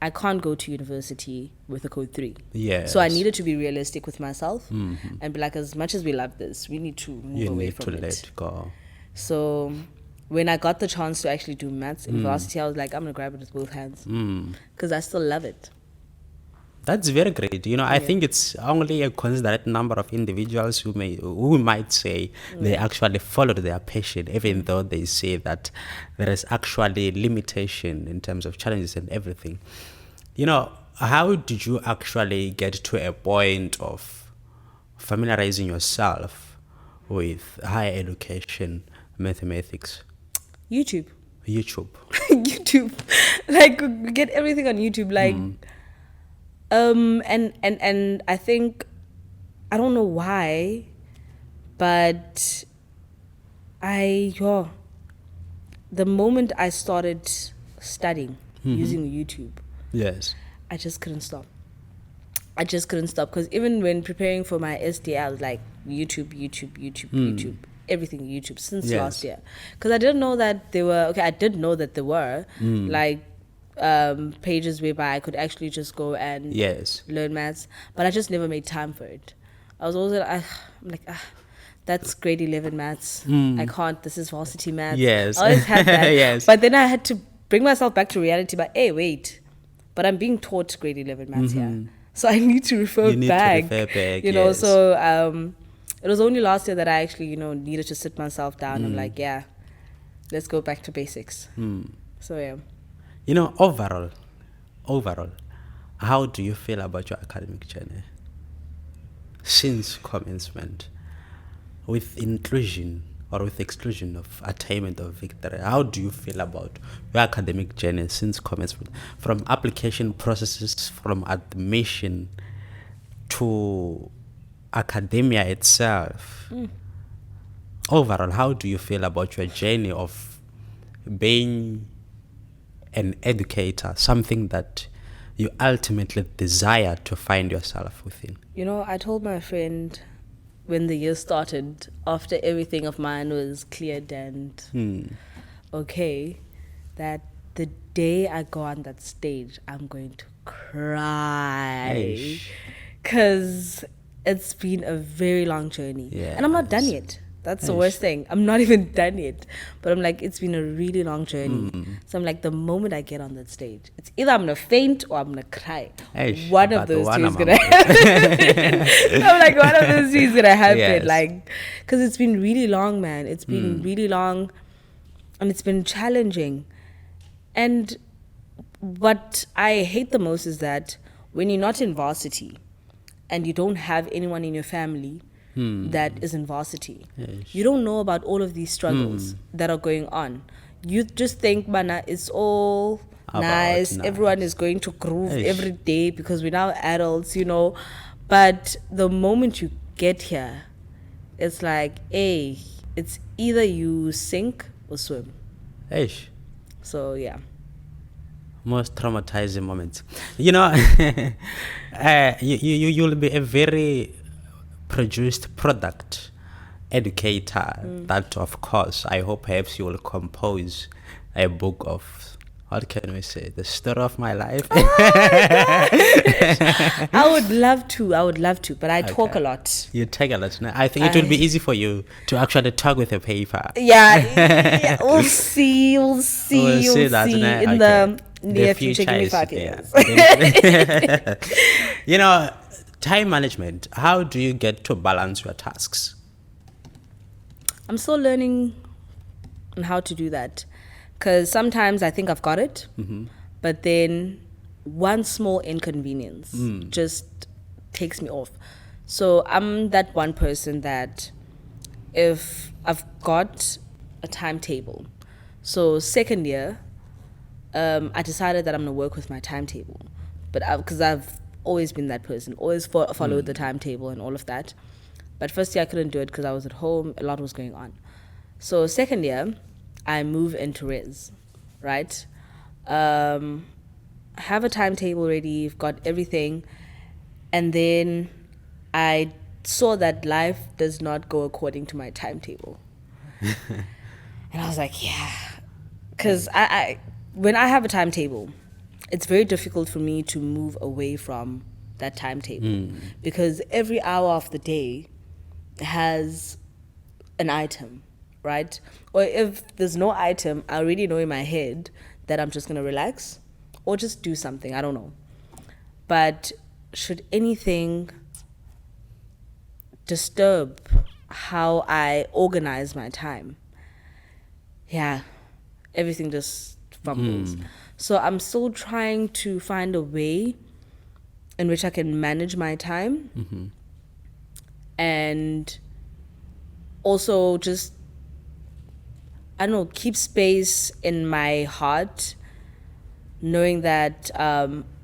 I can't go to university with a code 3. So I needed to be realistic with myself and be like, as much as we love this, we need to move away from it. Let go. So when I got the chance to actually do maths in varsity, I was like, I'm going to grab it with both hands because I still love it. That's very great. I think it's only a considerate number of individuals who might say they actually followed their passion, even though they say that there is actually limitation in terms of challenges and everything. How did you actually get to a point of familiarizing yourself with higher education, mathematics? YouTube. YouTube. Like, we get everything on YouTube. Like, and I think, I don't know why, but the moment I started studying using YouTube, I just couldn't stop. Because even when preparing for my SD, I was like, YouTube, everything YouTube since last year. Because I didn't know that there were, I did know that there were, pages whereby I could actually just go and learn maths, but I just never made time for it. I was always that's grade 11 maths. I can't. This is varsity maths. I always had that. But then I had to bring myself back to reality. But hey, wait. But I'm being taught grade 11 maths here, so I need to refer back. So it was only last year that I actually needed to sit myself down. I'm like, let's go back to basics. So overall, how do you feel about your academic journey since commencement, with inclusion or with exclusion of attainment of victory? How do you feel about your academic journey since commencement, from application processes, from admission to academia itself? Overall, how do you feel about your journey of being an educator, something that you ultimately desire to find yourself within? I told my friend when the year started, after everything of mine was cleared and okay, that the day I go on that stage, I'm going to cry. Because it's been a very long journey. And I'm not done yet. That's the worst thing. I'm not even done yet. But I'm like, it's been a really long journey. So I'm like, the moment I get on that stage, it's either I'm going to faint or I'm going to cry. One of those two is going to happen. I'm like, one of those two is going to happen. Like, because it's been really long, man. It's been really long. and it's been challenging. And what I hate the most is that when you're not in varsity and you don't have anyone in your family that is in varsity, you don't know about all of these struggles that are going on. You just think, Mana, it's all nice. Everyone is going to groove every day because we're now adults, you know. But the moment you get here, it's like, hey, it's either you sink or swim. Eish. So, yeah. Most traumatizing moments. You know, you'll be a very produced product educator that, of course, I hope perhaps you will compose a book of, what can we say, the story of my life. I would love to, but I talk a lot. You take a lot. I think it will be easy for you to actually talk with a paper. Yeah, we'll see that in the near future. Give me 5 years. Yeah. You know, time management. How do you get to balance your tasks? I'm still learning on how to do that, because sometimes I think I've got it, but then one small inconvenience just takes me off. So I'm that one person that if I've got a timetable, so second year, I decided that I'm going to work with my timetable, but because I've always been that person, always followed the timetable and all of that. But first year I couldn't do it because I was at home, a lot was going on. So second year, I move into res, right? Have a timetable ready, got everything, and then I saw that life does not go according to my timetable. And I was like, yeah, because when I have a timetable, it's very difficult for me to move away from that timetable because every hour of the day has an item, right? Or if there's no item, I already know in my head that I'm just going to relax or just do something. I don't know. But should anything disturb how I organize my time, yeah, everything just fumbles. So I'm still trying to find a way in which I can manage my time and also just, I don't know, keep space in my heart, knowing that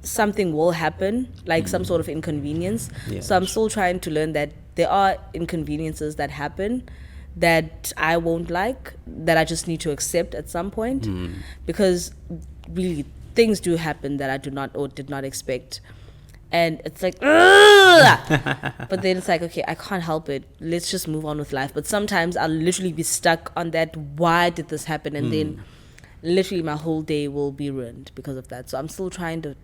something will happen, like some sort of inconvenience. Yeah. So I'm still trying to learn that there are inconveniences that happen that I won't like, that I just need to accept at some point, because really things do happen that I do not or did not expect. And it's like, but then it's like, okay, I can't help it. Let's just move on with life. But sometimes I'll literally be stuck on that, why did this happen? And then literally my whole day will be ruined because of that. So I'm still trying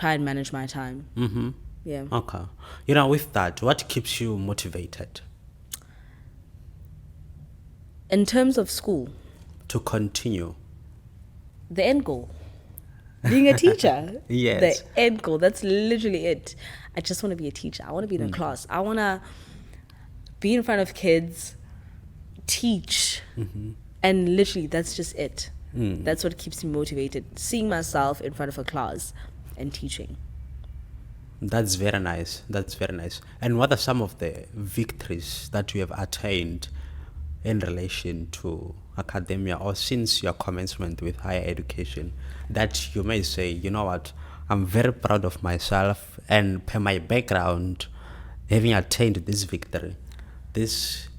and manage my time. Yeah. Okay. You know, with that, what keeps you motivated? In terms of school, to continue. the end goal. Being a teacher. Yes. The end goal. That's literally it. I just want to be a teacher. I want to be in a class. I want to be in front of kids, teach. And literally, that's just it. That's what keeps me motivated. Seeing myself in front of a class and teaching. That's very nice. That's very nice. And what are some of the victories that you have attained in relation to academia or since your commencement with higher education that you may say, you know what, I'm very proud of myself, and per my background, having attained this victory, this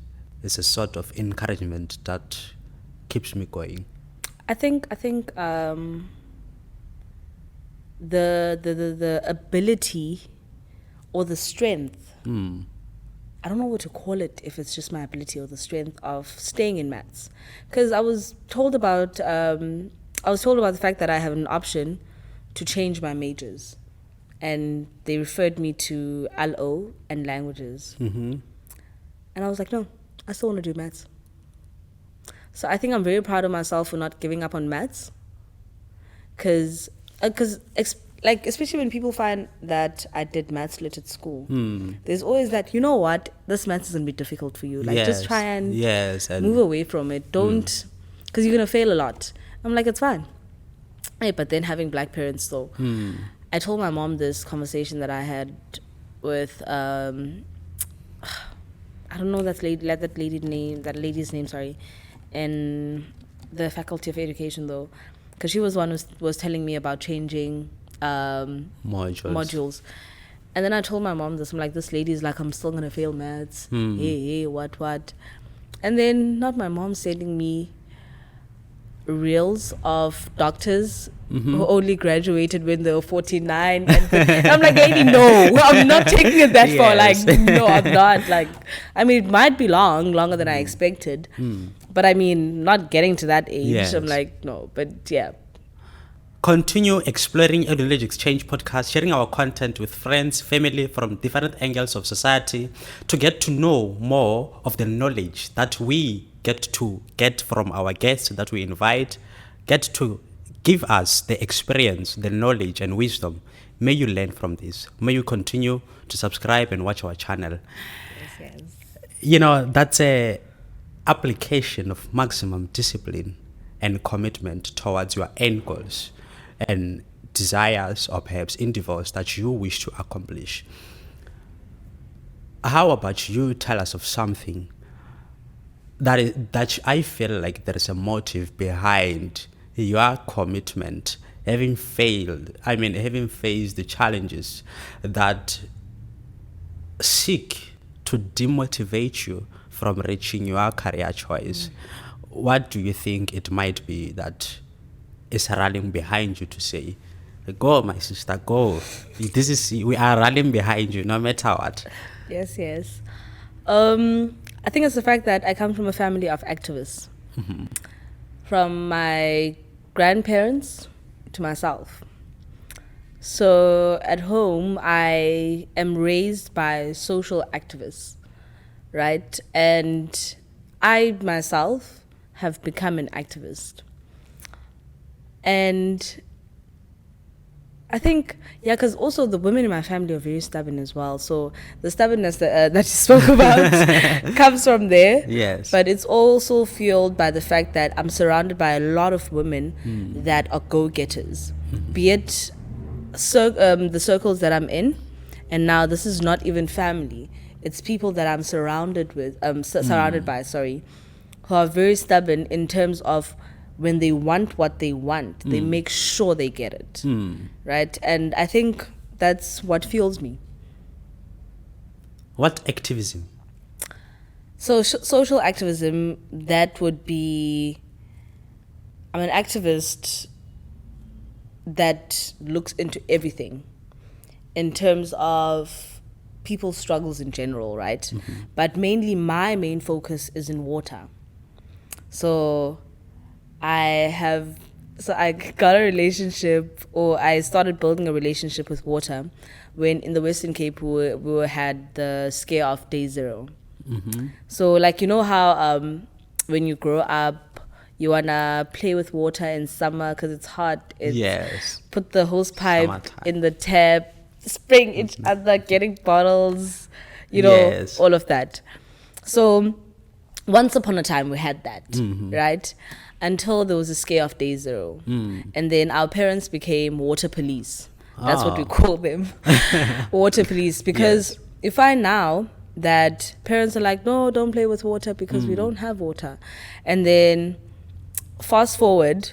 is a sort of encouragement that keeps me going? I think the ability or the strength, I don't know what to call it, if it's just my ability or the strength of staying in maths. Because I was told about the fact that I have an option to change my majors. And they referred me to LO and languages. And I was like, no, I still want to do maths. So I think I'm very proud of myself for not giving up on maths. Because especially when people find that I did maths lit at school, there's always that, you know what, this maths is going to be difficult for you. Like, just try and, and move away from it. Don't because you're going to fail a lot. I'm like, it's fine. Hey, but then having black parents though, I told my mom this conversation that I had with, I don't know that lady's name, sorry, in the Faculty of Education though, because she was one who was telling me about changing modules. And then I told my mom this. I'm like, this lady's like, I'm still going to fail maths. Hey, what? And then not my mom sending me reels of doctors who only graduated when they were 49. And I'm like, lady, no, I'm not taking it that far. Like, no, I'm not. Like, I mean, it might be longer than I expected. But I mean, not getting to that age. Yes. I'm like, no, but yeah. Continue exploring Edu-Knowledge Exchange Podcast, sharing our content with friends, family from different angles of society to get to know more of the knowledge that we get from our guests that we invite, get to give us the experience, the knowledge and wisdom. May you learn from this. May you continue to subscribe and watch our channel. Yes. You know, that's a application of maximum discipline and commitment towards your end goals and desires or perhaps endeavors that you wish to accomplish. How about you tell us of something that I feel like there is a motive behind your commitment, having faced the challenges that seek to demotivate you from reaching your career choice. What do you think it might be that is rallying behind you to say, go, my sister, go. We are rallying behind you no matter what. Yes. I think it's the fact that I come from a family of activists. From my grandparents to myself. So at home, I am raised by social activists, right? And I myself have become an activist. And I think, because also the women in my family are very stubborn as well. So the stubbornness that you spoke about comes from there. Yes. But it's also fueled by the fact that I'm surrounded by a lot of women that are go-getters, be it the circles that I'm in. And now this is not even family. It's people that I'm surrounded by, who are very stubborn in terms of when they want what they want, they make sure they get it, right? And I think that's what fuels me. What activism? So social activism, that would be, I'm an activist that looks into everything in terms of people's struggles in general, right? But mainly my main focus is in water. So I got a relationship, or I started building a relationship with water when in the Western Cape we had the scare of day zero. So like, you know how when you grow up, you want to play with water in summer because it's hot. Yes. Put the hose pipe Summertime. in the tap, spraying each other, getting bottles, Yes. all of that. So once upon a time we had that, right? Until there was a scare of day zero. And then our parents became water police. That's what we call them. Water police. Because you find now that parents are like, no, don't play with water because we don't have water. And then fast forward,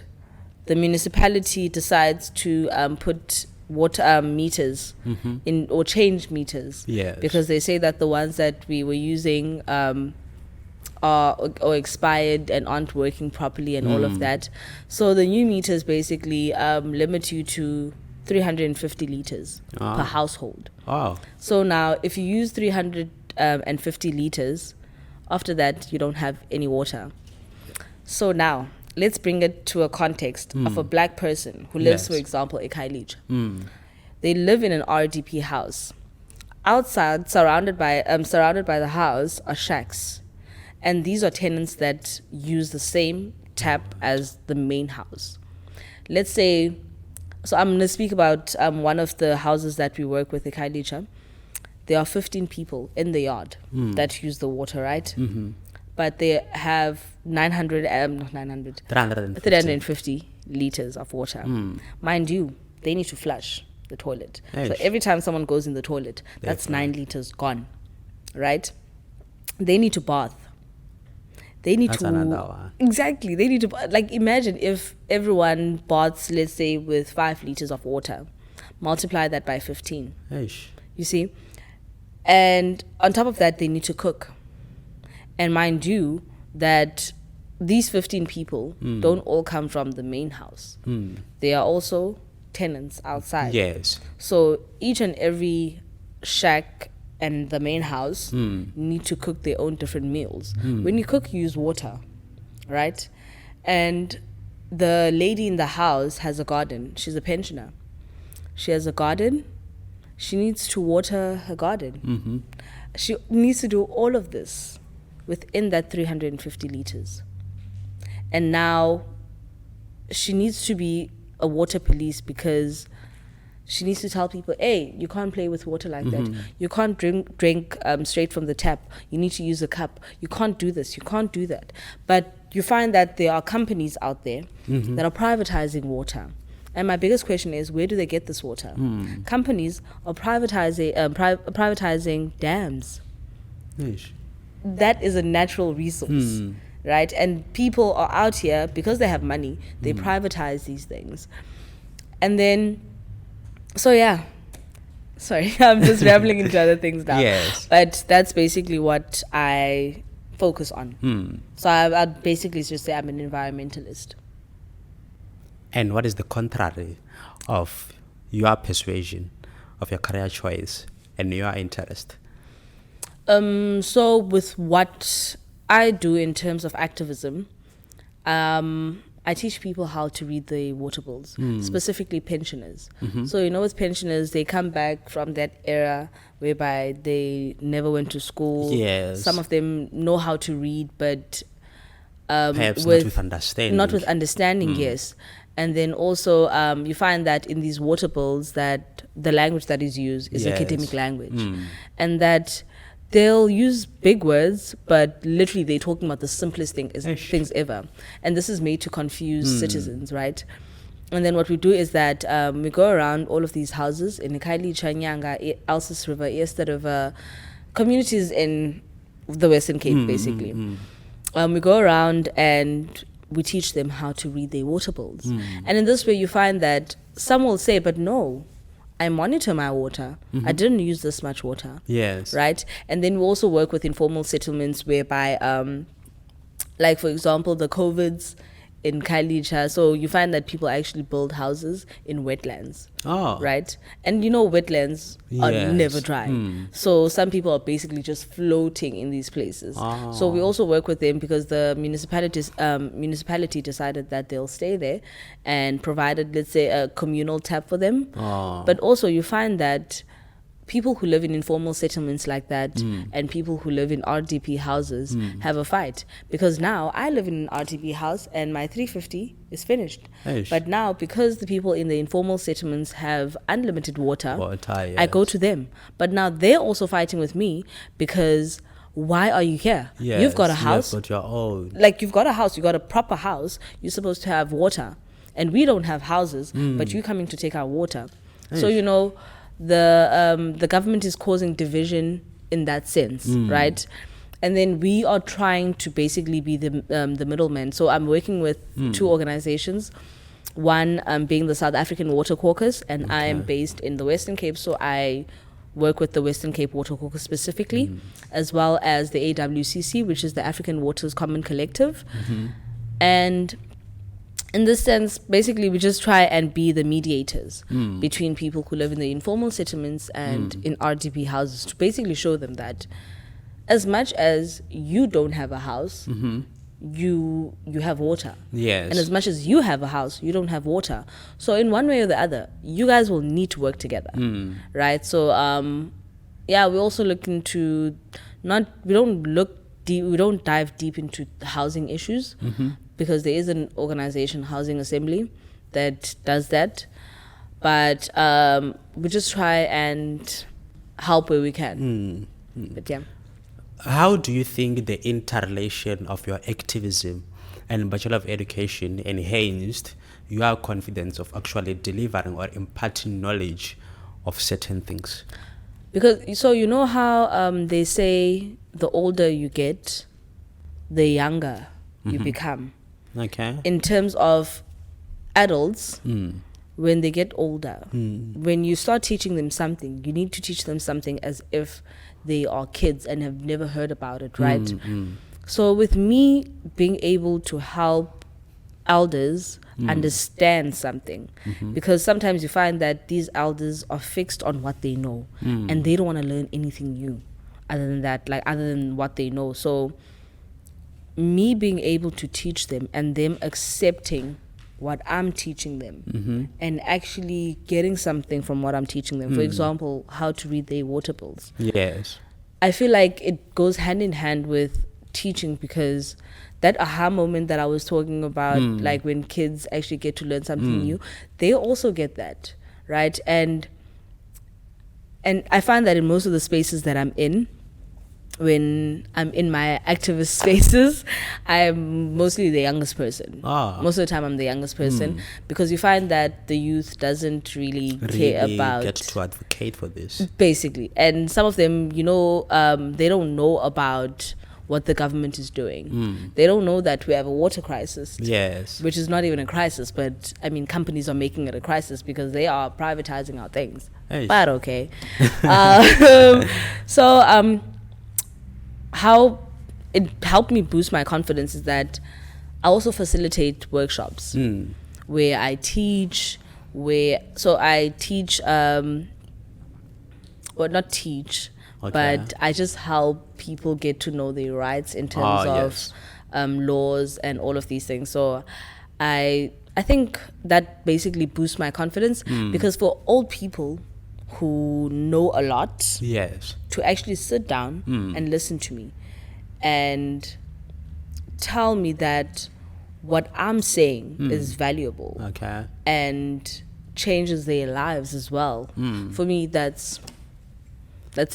the municipality decides to put water meters in, or change meters. Yes. Because they say that the ones that we were using are or expired and aren't working properly and all of that. So the new meters basically limit you to 350 liters per household. Oh. So now if you use 350 liters, after that you don't have any water. So now let's bring it to a context of a black person who lives, for example, EduKnowledge. They live in an RDP house. Outside, surrounded by the house, are shacks. And these are tenants that use the same tap as the main house. Let's say, so I'm going to speak about one of the houses that we work with, EduKnowledge. There are 15 people in the yard that use the water, right? but they have 350 liters of water. Mind you, they need to flush the toilet. So every time someone goes in the toilet, that's 9 liters gone, right? They need to bath. They need That's to another one. Exactly. They need to, like, imagine if everyone baths, let's say, with 5 liters of water. Multiply that by 15. Eish. You see? And on top of that, they need to cook. And mind you, that these 15 people don't all come from the main house. They are also tenants outside. Yes. So each and every shack and the main house need to cook their own different meals. When you cook, you use water, right? And the lady in the house has a garden. She's a pensioner. She has a garden. She needs to water her garden. She needs to do all of this within that 350 liters. And now she needs to be a water police because she needs to tell people, hey, you can't play with water like that. You can't drink straight from the tap. You need to use a cup. You can't do this. You can't do that. But you find that there are companies out there that are privatizing water. And my biggest question is, where do they get this water? Companies are privatizing dams. Eish. That is a natural resource, right? And people are out here, because they have money, they privatize these things. And then, so yeah, sorry, I'm just rambling into other things now. Yes. But that's basically what I focus on. So I'd basically just say I'm an environmentalist. And what is the contrary of your persuasion, of your career choice, and your interest? So with what I do in terms of activism, I teach people how to read the water bills, specifically pensioners. So, you know, with pensioners, they come back from that era whereby they never went to school. Yes. Some of them know how to read, but Perhaps not with understanding. Not with understanding, yes. And then also you find that in these water bills that the language that is used is academic language. And that they'll use big words, but literally they're talking about the simplest things ever. And this is made to confuse citizens, right? And then what we do is that we go around all of these houses in Ikaili, Chanyanga, Alsis River, Easter River, communities in the Western Cape, basically. We go around and we teach them how to read their water bills. And in this way, you find that some will say, but no, I monitor my water. I didn't use this much water. Yes. Right? And then we also work with informal settlements whereby, like, for example, the COVIDs in Kailija. So you find that people actually build houses in wetlands. Oh. Right? And you know, wetlands are never dry. So some people are basically just floating in these places. Oh. So we also work with them because the municipality decided that they'll stay there and provided, let's say, a communal tap for them. Oh. But also you find that people who live in informal settlements like that and people who live in RDP houses have a fight, because now I live in an RDP house and my 350 is finished. Eish. But now, because the people in the informal settlements have unlimited water, Yes. I go to them. But now they're also fighting with me because why are you here? Yes, You've got a house. You've got your own. Like, you've got a house, you've got a proper house, you're supposed to have water. And we don't have houses, but you're coming to take our water. So, you know, the government is causing division in that sense, right? And then we are trying to basically be the middleman. So I'm working with two organizations, one being the South African Water Caucus, and I am based in the Western Cape, so I work with the Western Cape Water Caucus specifically, as well as the AWCC, which is the African Waters Common Collective. And in this sense, basically, we just try and be the mediators between people who live in the informal settlements and in RDP houses, to basically show them that as much as you don't have a house, you have water. Yes. And as much as you have a house, you don't have water. So in one way or the other, you guys will need to work together, right? So, yeah, we also look into we don't dive deep into the housing issues, because there is an organization, Housing Assembly, that does that. But we just try and help where we can. But yeah. how do you think the interrelation of your activism and Bachelor of Education enhanced your confidence of actually delivering or imparting knowledge of certain things? Because, so you know how they say the older you get, the younger you become. Okay. In terms of adults, when they get older, when you start teaching them something, you need to teach them something as if they are kids and have never heard about it, right? So with me being able to help elders understand something, because sometimes you find that these elders are fixed on what they know and they don't want to learn anything new other than that, like other than what they know. So me being able to teach them and them accepting what I'm teaching them and actually getting something from what I'm teaching them, for example, how to read their water bills. Yes. I feel like it goes hand in hand with teaching, because that aha moment that I was talking about, like when kids actually get to learn something new, they also get that, right? And I find that in most of the spaces that I'm in, when I'm in my activist spaces, I'm mostly the youngest person. Most of the time I'm the youngest person, because you find that the youth doesn't really care about, get to advocate for this. Basically. And some of them, you know, they don't know about what the government is doing. They don't know that we have a water crisis. Yes. Which is not even a crisis, but I mean, companies are making it a crisis because they are privatizing our things. Hey. But okay. How it helped me boost my confidence is that I also facilitate workshops where I teach, I teach, well, not teach, but I just help people get to know their rights in terms of laws and all of these things. So I think that basically boosts my confidence, because for old people who know a lot, yes, to actually sit down and listen to me and tell me that what I'm saying is valuable, okay, and changes their lives as well. For me, that's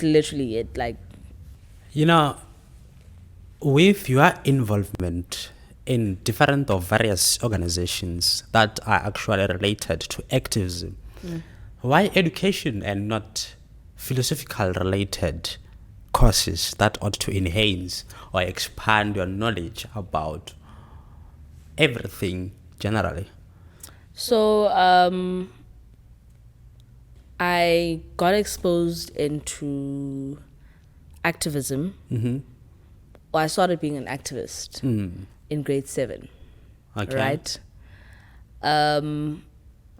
literally it. Like, you know, with your involvement in different or various organizations that are actually related to activism, why education and not philosophical related courses that ought to enhance or expand your knowledge about everything generally? So I got exposed into activism. Well, I started being an activist in grade 7, right?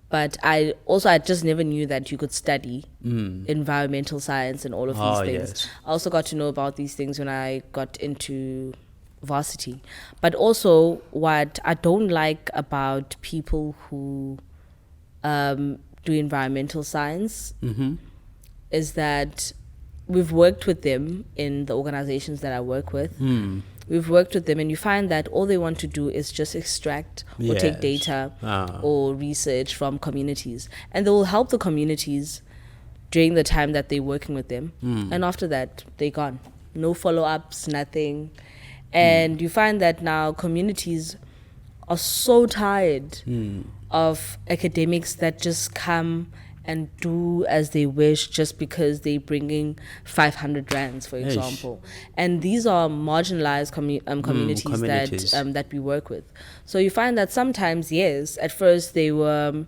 But I just never knew that you could study environmental science and all of these things. Yes. I also got to know about these things when I got into varsity. But also, what I don't like about people who do environmental science is that we've worked with them in the organizations that I work with. We've worked with them, and you find that all they want to do is just extract or take data or research from communities. And they will help the communities during the time that they're working with them. And after that, they're gone. No follow-ups, nothing. And you find that now communities are so tired of academics that just come and do as they wish just because they're bringing 500 rands, for example. And these are marginalized communities that we work with. So you find that sometimes, yes, at first they were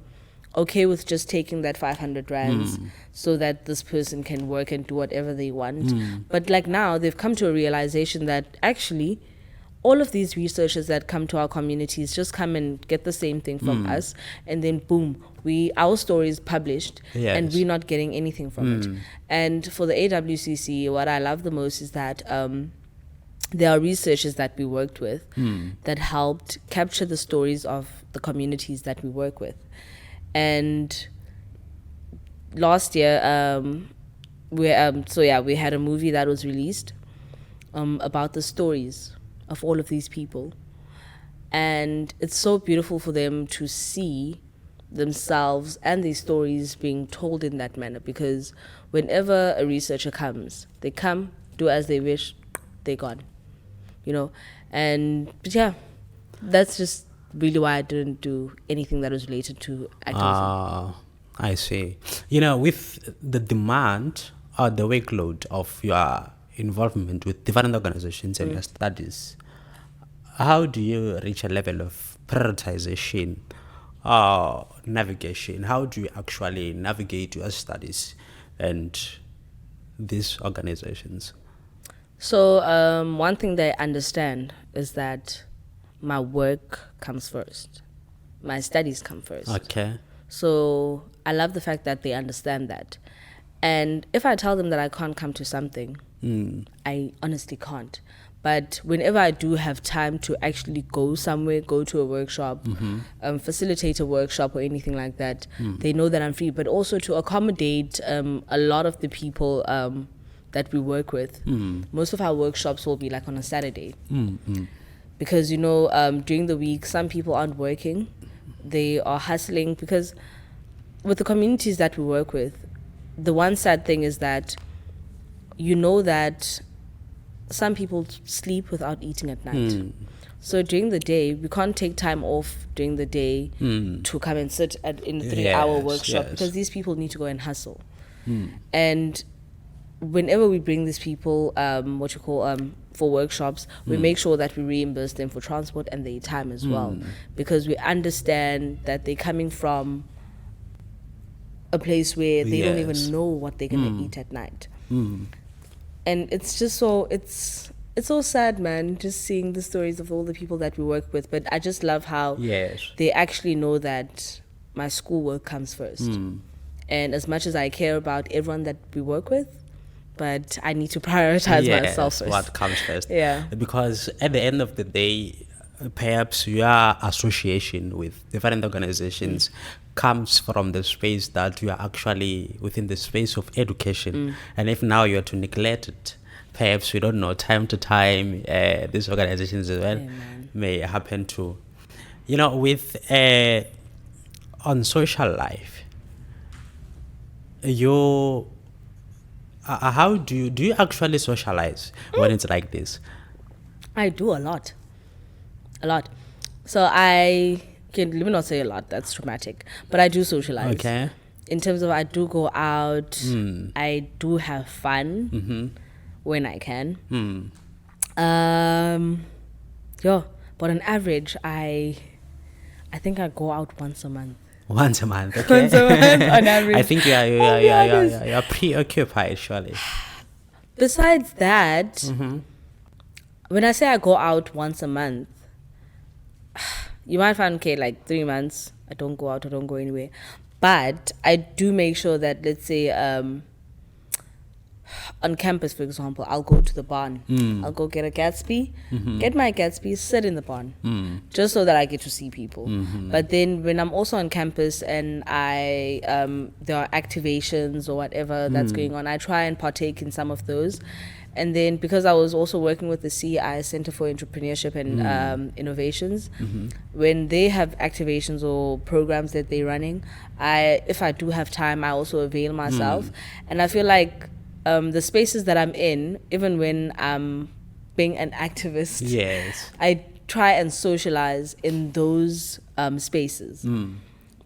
okay with just taking that 500 rands so that this person can work and do whatever they want. But like now, they've come to a realization that actually all of these researchers that come to our communities just come and get the same thing from us, and then boom, our story is published, and we're not getting anything from it. And for the AWCC, what I love the most is that there are researchers that we worked with that helped capture the stories of the communities that we work with. And last year, we had a movie that was released about the stories of all of these people, and it's so beautiful for them to see themselves and these stories being told in that manner, because whenever a researcher comes, they come, do as they wish, they're gone, you know. But yeah, that's just really why I didn't do anything that was related to activism. I see. You know, with the demand or the workload of your involvement with different organizations and your studies, how do you reach a level of prioritization or navigation? How do you actually navigate your studies and these organizations? So one thing that I understand is that my work comes first. My studies come first. Okay. So I love the fact that they understand that. And if I tell them that I can't come to something, I honestly can't. But whenever I do have time to actually go somewhere, go to a workshop, facilitate a workshop or anything like that, they know that I'm free. But also to accommodate a lot of the people that we work with. Most of our workshops will be like on a Saturday. Because, you know, during the week, some people aren't working. They are hustling because with the communities that we work with, the one sad thing is that you know that some people sleep without eating at night. So during the day, we can't take time off during the day to come and sit in a 3-hour workshop because these people need to go and hustle. And whenever we bring these people, for workshops, we make sure that we reimburse them for transport and their time as well, because we understand that they're coming from a place where they don't even know what they're gonna eat at night. And it's just it's so sad, man, just seeing the stories of all the people that we work with. But I just love how they actually know that my schoolwork comes first. And as much as I care about everyone that we work with, but I need to prioritize myself first. What comes first. Yeah. Because at the end of the day, perhaps your association with different organizations comes from the space that you are actually within the space of education. And if now you are to neglect it, perhaps we don't know, time to time, these organizations as well may happen to, you know, with on social life, how do you actually socialize when it's like this? I do a lot. So let me not say a lot, that's traumatic, but I do socialize. Okay. In terms of I do go out, I do have fun when I can. But on average, I think I go out once a month. Once a month, okay. Once a month on average. I think you're preoccupied, surely. Besides that, when I say I go out once a month, you might find, okay, like 3 months, I don't go out, I don't go anywhere. But I do make sure that, let's say, on campus, for example, I'll go to the barn. I'll go get a Gatsby, get my Gatsby, sit in the barn, just so that I get to see people. But then when I'm also on campus and there are activations or whatever that's going on, I try and partake in some of those. And then because I was also working with the CI, Center for Entrepreneurship and Innovations, when they have activations or programs that they're running, if I do have time, I also avail myself. And I feel like the spaces that I'm in, even when I'm being an activist, I try and socialize in those spaces.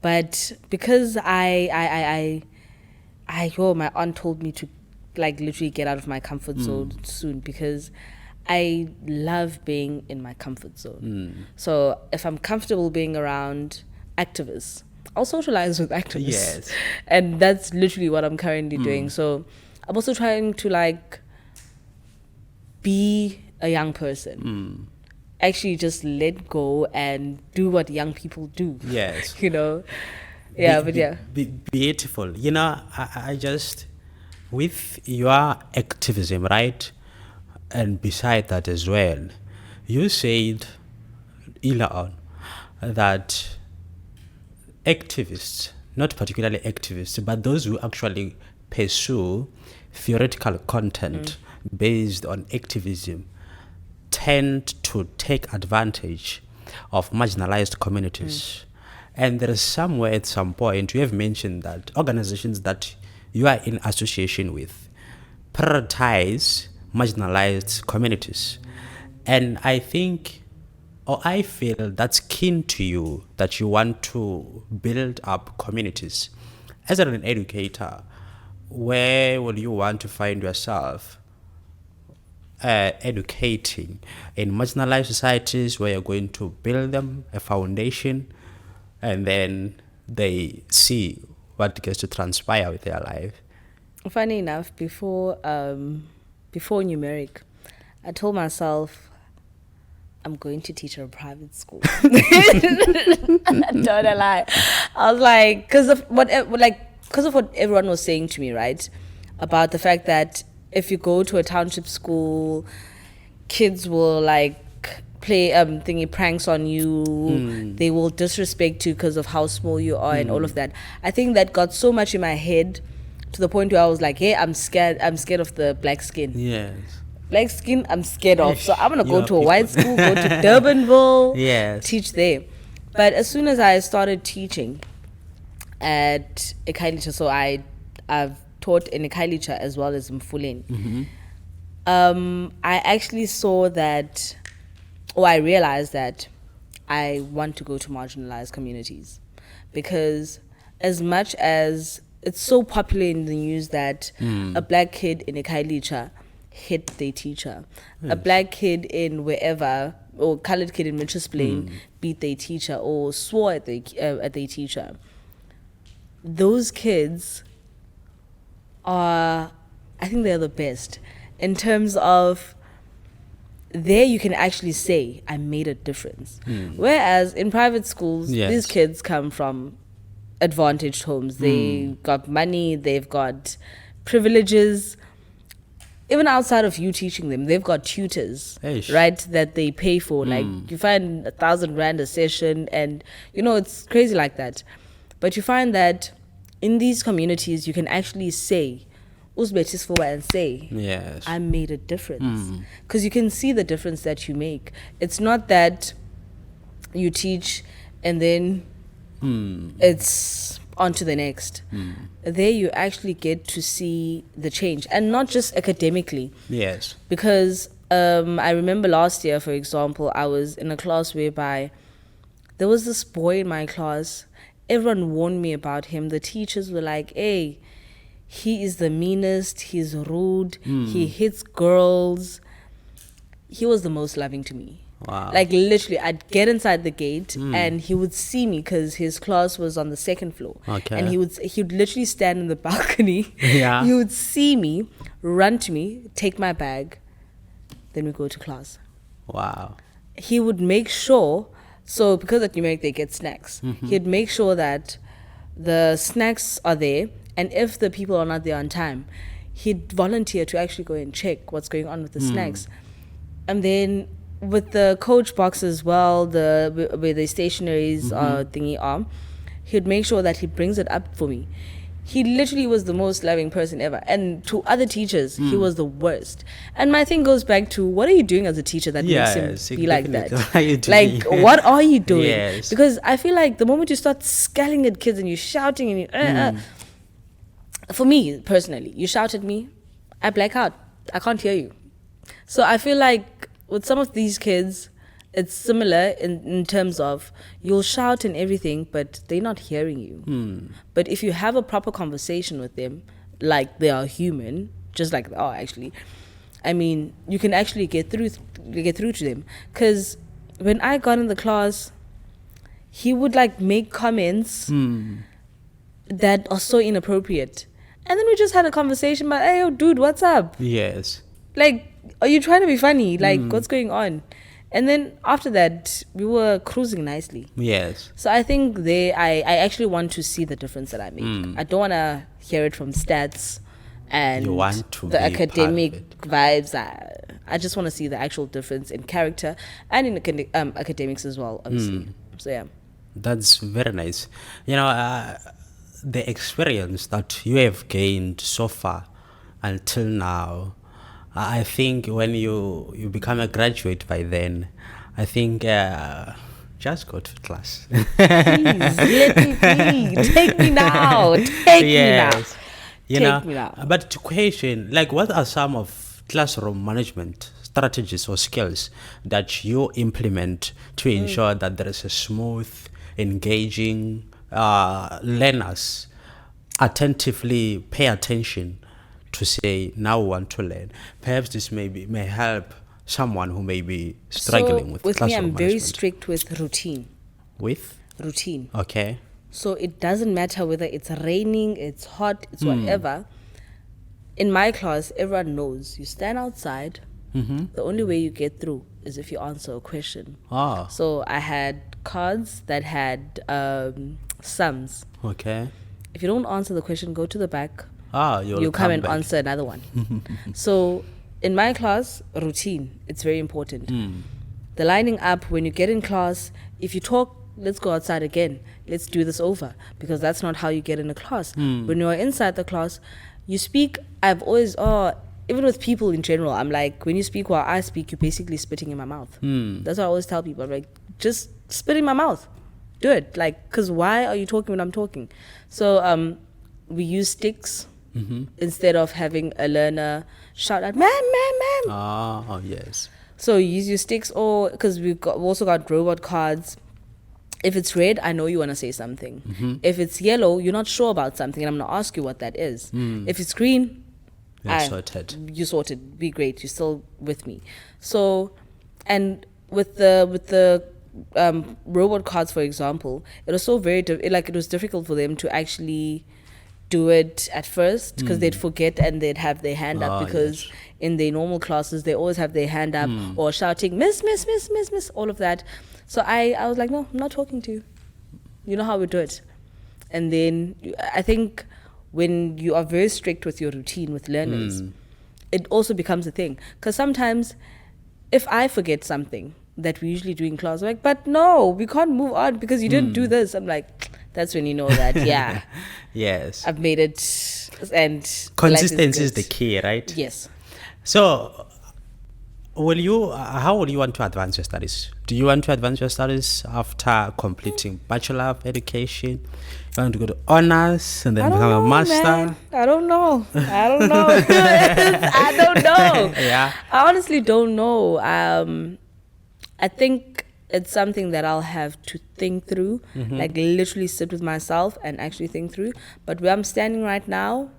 But because my aunt told me to like literally get out of my comfort zone soon, because I love being in my comfort zone. So if I'm comfortable being around activists, I'll socialize with activists. And that's literally what I'm currently doing. So I'm also trying to like be a young person. Actually just let go and do what young people do. You know? Beautiful. You know, I just, with your activism, right? And beside that as well, you said earlier on that activists, not particularly activists, but those who actually pursue theoretical content based on activism, tend to take advantage of marginalized communities. And there is somewhere at some point, you have mentioned that organizations that you are in association with prioritize marginalized communities. And I think, or I feel that's keen to you, that you want to build up communities. As an educator, where will you want to find yourself educating in marginalized societies, where you're going to build them a foundation, and then they see what gets to transpire with their life? Funny enough, before numeric, I told myself I'm going to teach at a private school. Don't lie. I was like, because of what everyone was saying to me, right, about the fact that if you go to a township school, kids will like play thingy pranks on you. They will disrespect you because of how small you are and all of that. I think that got so much in my head to the point where I was like, hey, I'm scared of the black skin. Yes. Black skin, I'm scared of. So I'm going to go to a white school, go to Durbanville, Yes. teach there. But as soon as I started teaching at Ekailicha, so I've taught in Ekailicha as well as Mfuleni, I actually saw that, or I realized that I want to go to marginalized communities, because as much as it's so popular in the news that a black kid in Ekailicha hit their teacher, a black kid in wherever, or colored kid in Mitchell's Plain beat their teacher or swore at their teacher. Those kids are, I think they're the best in terms of, there you can actually say, I made a difference. Whereas in private schools, these kids come from advantaged homes. They got money, they've got privileges. Even outside of you teaching them, they've got tutors, right, that they pay for. Like, you find 1,000 rand a session, and, it's crazy like that. But you find that in these communities, you can actually say, and say, Yes. I made a difference. Because you can see the difference that you make. It's not that you teach and then it's on to the next. There you actually get to see the change, and not just academically. Yes. Because I remember last year, for example, I was in a class whereby there was this boy in my class. Everyone warned me about him. The teachers were like, hey, he is the meanest, he's rude, he hits girls. He was the most loving to me. Wow. Like, literally, I'd get inside the gate and he would see me, because his class was on the second floor. Okay. And he would literally stand in the balcony. Yeah. He would see me, run to me, take my bag, then we go to class. Wow. He would make sure, so because at numeric they get snacks, he'd make sure that the snacks are there, and if the people are not there on time, he'd volunteer to actually go and check what's going on with the snacks. And then with the coach box as well, where the stationaries thingy are, he'd make sure that he brings it up for me. He literally was the most loving person ever. And to other teachers, he was the worst. And my thing goes back to, what are you doing as a teacher that makes him be like that? What are you doing? Like, what are you doing? Yes. Because I feel like the moment you start scaling at kids and you're shouting and you, for me personally, you shout at me, I black out. I can't hear you. So I feel like with some of these kids, it's similar in terms of you'll shout and everything, but they're not hearing you. But if you have a proper conversation with them, like they are human, just like they are actually, I mean, you can actually get through to them. Because when I got in the class, he would like make comments that are so inappropriate. And then we just had a conversation about, hey, yo, dude, what's up? Yes. Like, are you trying to be funny? Like, what's going on? And then after that, we were cruising nicely. Yes. So I think I actually want to see the difference that I make. I don't want to hear it from stats and You want to the be academic vibes. I just want to see the actual difference in character and in academics as well, obviously. So yeah. That's very nice. The experience that you have gained so far until now, I think when you become a graduate by then, I think just go to class. Please, let me be. Take me now. Take me now. Take me now. But to question, like, what are some of classroom management strategies or skills that you implement to ensure that there is a smooth, engaging learners attentively pay attention to say, now we want to learn? Perhaps this may help someone who may be struggling with classroom me, I'm very management. strict with routine. With? Routine. Okay. So it doesn't matter whether it's raining, it's hot, it's whatever. In my class, everyone knows you stand outside. The only way you get through is if you answer a question. Ah. So I had cards that had sums. Okay. If you don't answer the question, go to the back. You'll come and back. answer another one. So in my class, routine, it's very important. The lining up, when you get in class, if you talk, let's go outside again. Let's do this over. Because that's not how you get in a class. When you're inside the class, you speak. I've always, even with people in general, I'm like, when you speak while I speak, you're basically spitting in my mouth. That's what I always tell people. I'm like, just spit in my mouth. Do it. Like, because why are you talking when I'm talking? So we use sticks instead of having a learner shout out, ma'am, ma'am, ma'am. Yes. So you use your sticks, or because we've also got robot cards. If it's red, I know you want to say something. If it's yellow, you're not sure about something, and I'm going to ask you what that is. If it's green, you sorted. Be great. You're still with me. So, and with the robot cards, for example, it was so it was difficult for them to actually do it at first, because they'd forget and they'd have their hand up, because in their normal classes they always have their hand up or shouting miss, all of that. So I was like, no, I'm not talking to you. You know how we do it. And then I think when you are very strict with your routine with learners, it also becomes a thing. Because sometimes if I forget something that we usually do in class, I'm like, but no, we can't move on because you didn't do this. I'm like, that's when you know that, yeah. Yes. I've made it. And consistency is the key, right? Yes. So, how will you want to advance your studies? Do you want to advance your studies after completing Bachelor of Education? You want to go to honors and then become a master? Man. I don't know. I don't know. Yeah. I honestly don't know. I think it's something that I'll have to think through, like literally sit with myself and actually think through. But where I'm standing right now,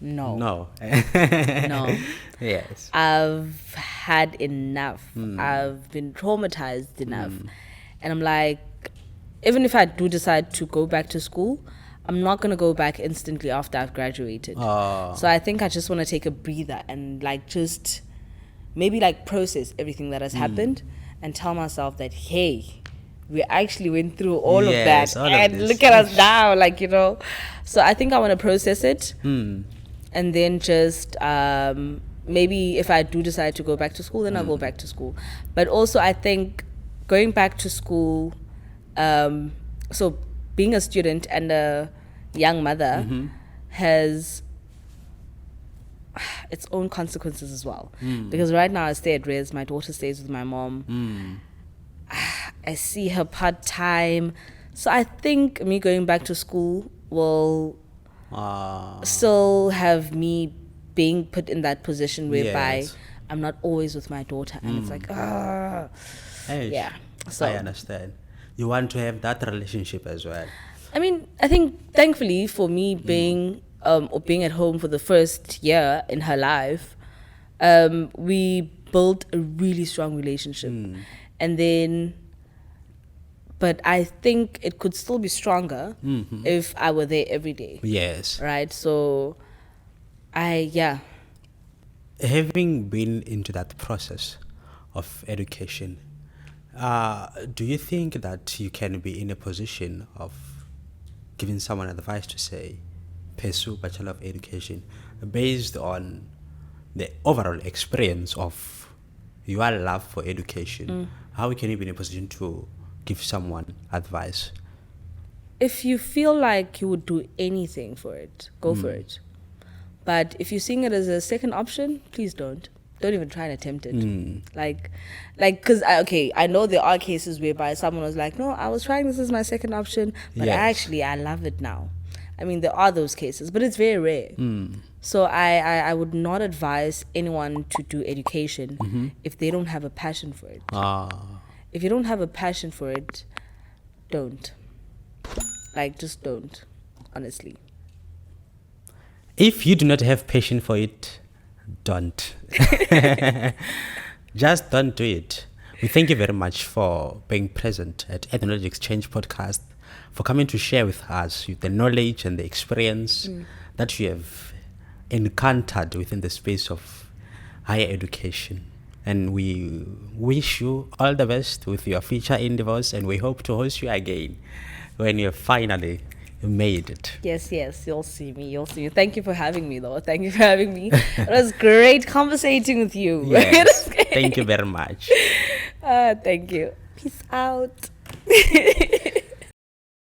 no. No. Yes. I've had enough. I've been traumatized enough. And I'm like, even if I do decide to go back to school, I'm not going to go back instantly after I've graduated. So I think I just want to take a breather and just maybe process everything that has happened and tell myself that, hey, we actually went through all of that. And look at us now, So I think I want to process it. And then just maybe if I do decide to go back to school, then I'll go back to school. But also I think going back to school, so being a student and a young mother has its own consequences as well. Because right now I stay at Res, my daughter stays with my mom. I see her part-time. So I think me going back to school will still have me being put in that position whereby I'm not always with my daughter, and it's like, yeah. So I understand. You want to have that relationship as well. I mean, I think thankfully for me being at home for the first year in her life, we built a really strong relationship, and then. But I think it could still be stronger if I were there every day. Yes. Right? So, Having been into that process of education, do you think that you can be in a position of giving someone advice to say, pursue Bachelor of Education based on the overall experience of your love for education? How can you be in a position to give someone advice? If you feel like you would do anything for it, go for it. But if you're seeing it as a second option, please don't even try and attempt it. Because I know there are cases whereby someone was like, no, I was trying this as my second option, but actually I love it now. I mean, there are those cases, but it's very rare. So I would not advise anyone to do education if they don't have a passion for it. If you don't have a passion for it, don't. Like, just don't, honestly. If you do not have passion for it, don't. Just don't do it. We thank you very much for being present at Edu-Knowledge Exchange Podcast, for coming to share with us the knowledge and the experience that you have encountered within the space of higher education. And we wish you all the best with your future endeavors, and we hope to host you again when you finally made it. Yes, you'll see me. Thank you for having me, though. Thank you for having me. It was great conversating with you. Yes. Thank you very much. Thank you. Peace out.